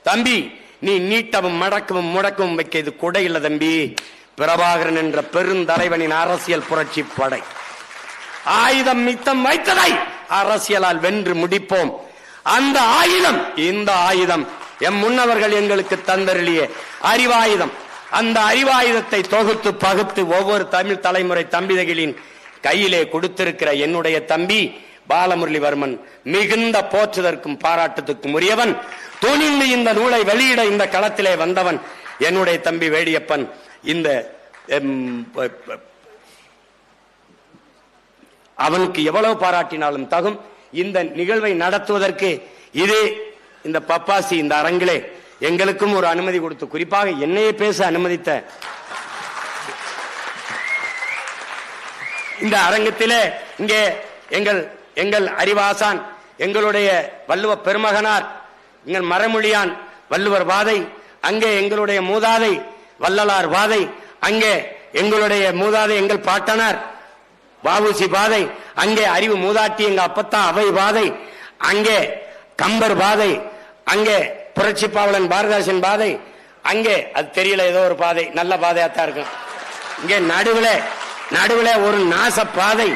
தம்பி, நீ நீட்டவும் மடக்கவும் முடக்கவும் வைக்க இது கொடை இல்ல தம்பி. பிரபாகரன் என்ற பெருந்தலைவனின் அரசியல் புரட்சி படை. ஆயுதம் மித்தம் வைத்ததை அரசியலால் வென்று முடிப்போம். அந்த ஆயுதம், இந்த ஆயுதம் எம் முன்னவர்கள் எங்களுக்கு தந்தருளிய அறிவாயுதம். அந்த அறிவாயுதத்தை தொகுத்து பகுத்து ஒவ்வொரு தமிழ் தலைமுறை தம்பிதகளின் கையிலே கொடுத்திருக்கிற என்னுடைய தம்பி பாலமுரளிவர்மன் மிகுந்த போற்றுதற்கும் பாராட்டத்துக்கும் உரியவன். துணிந்து இந்த நூலை வெளியிட இந்த களத்திலே வந்தவன் என்னுடைய தம்பி வேடியப்பன். இந்த அவனுக்கு எவ்வளவு பாராட்டினாலும் தகும். இந்த நிகழ்வை நடத்துவதற்கு இதே இந்த பப்பாசி இந்த அரங்கிலே எங்களுக்கும் ஒரு அனுமதி கொடுத்து, குறிப்பாக என்னையே பேச அனுமதித்த இந்த அரங்கத்திலே இங்கே எங்கள் அறிவாசான், எங்களுடைய வள்ளுவ பெருமகனார், எங்கள் மறைமொழியான் வள்ளுவர் வாதை, அங்கே எங்களுடைய மூதாதை வள்ளலார் வாதை, அங்கே எங்களுடைய மூதாதை எங்கள் பாட்டனார் வாவுசி பாதை, அங்கே அறிவு மூதாட்டி எங்க அப்பத்தா அவை பாதை, அங்கே கம்பர் பாதை, அங்கே புரட்சி பாவலன் பாரதாசன் பாதை, அங்கே அது தெரியல ஏதோ ஒரு பாதை, நல்ல பாதையாத்தான் இருக்கும். இங்கே நடுவில் ஒரு நாச பாதை,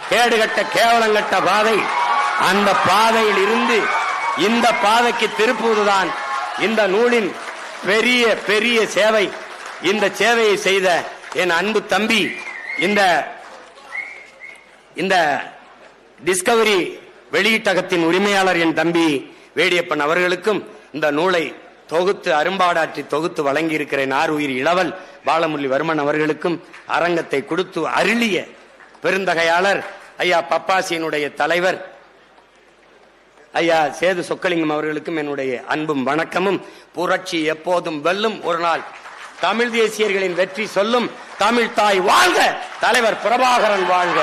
கேடுகட்ட கேவலங்கட்ட பாதை. அந்த பாதையில் இருந்து இந்த பாதைக்கு திருப்புவதுதான் இந்த நூலின் பெரிய பெரிய சேவை. இந்த சேவையை செய்த என் அன்பு தம்பி, இந்த டிஸ்கவரி வெளியீட்டகத்தின் உரிமையாளர் என் தம்பி வேடியப்பன் அவர்களுக்கும் இந்த நூலை தொகுத்து அரும்பாடாற்றி தொகுத்து வழங்கி இருக்கிறேன் ஆறுயிர் இளவல் பாலமுரளிவர்மன் அவர்களுக்கும் அரங்கத்தை கொடுத்து அருளிய பெருந்தகையாளர் ஐயா பப்பாசியினுடைய தலைவர் ஐயா சேது சொக்கலிங்கம் அவர்களுக்கும் என்னுடைய அன்பும் வணக்கமும். புரட்சி எப்போதும் வெல்லும், ஒரு நாள் தமிழ் தேசியர்களின் வெற்றி சொல்லும். தமிழ் தாய் வாழ்க, தலைவர் பிரபாகரன் வாழ்க,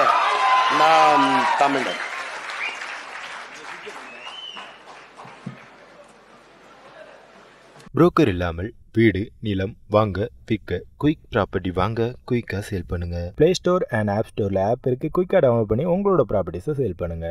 நாம் தமிழர். புரோக்கர் இல்லாமல் வீடு நிலம் வாங்க விற்க குயிக் ப்ராப்பர்ட்டி வாங்க குயிக்காக சேல் பண்ணுங்க. பிளே ஸ்டோர் அண்ட் ஆப் ஸ்டோரில் ஆப் இருக்கு, குயிக்காக டவுன்லோட் பண்ணி உங்களோட ப்ராப்பர்ட்டிஸை சேல் பண்ணுங்க.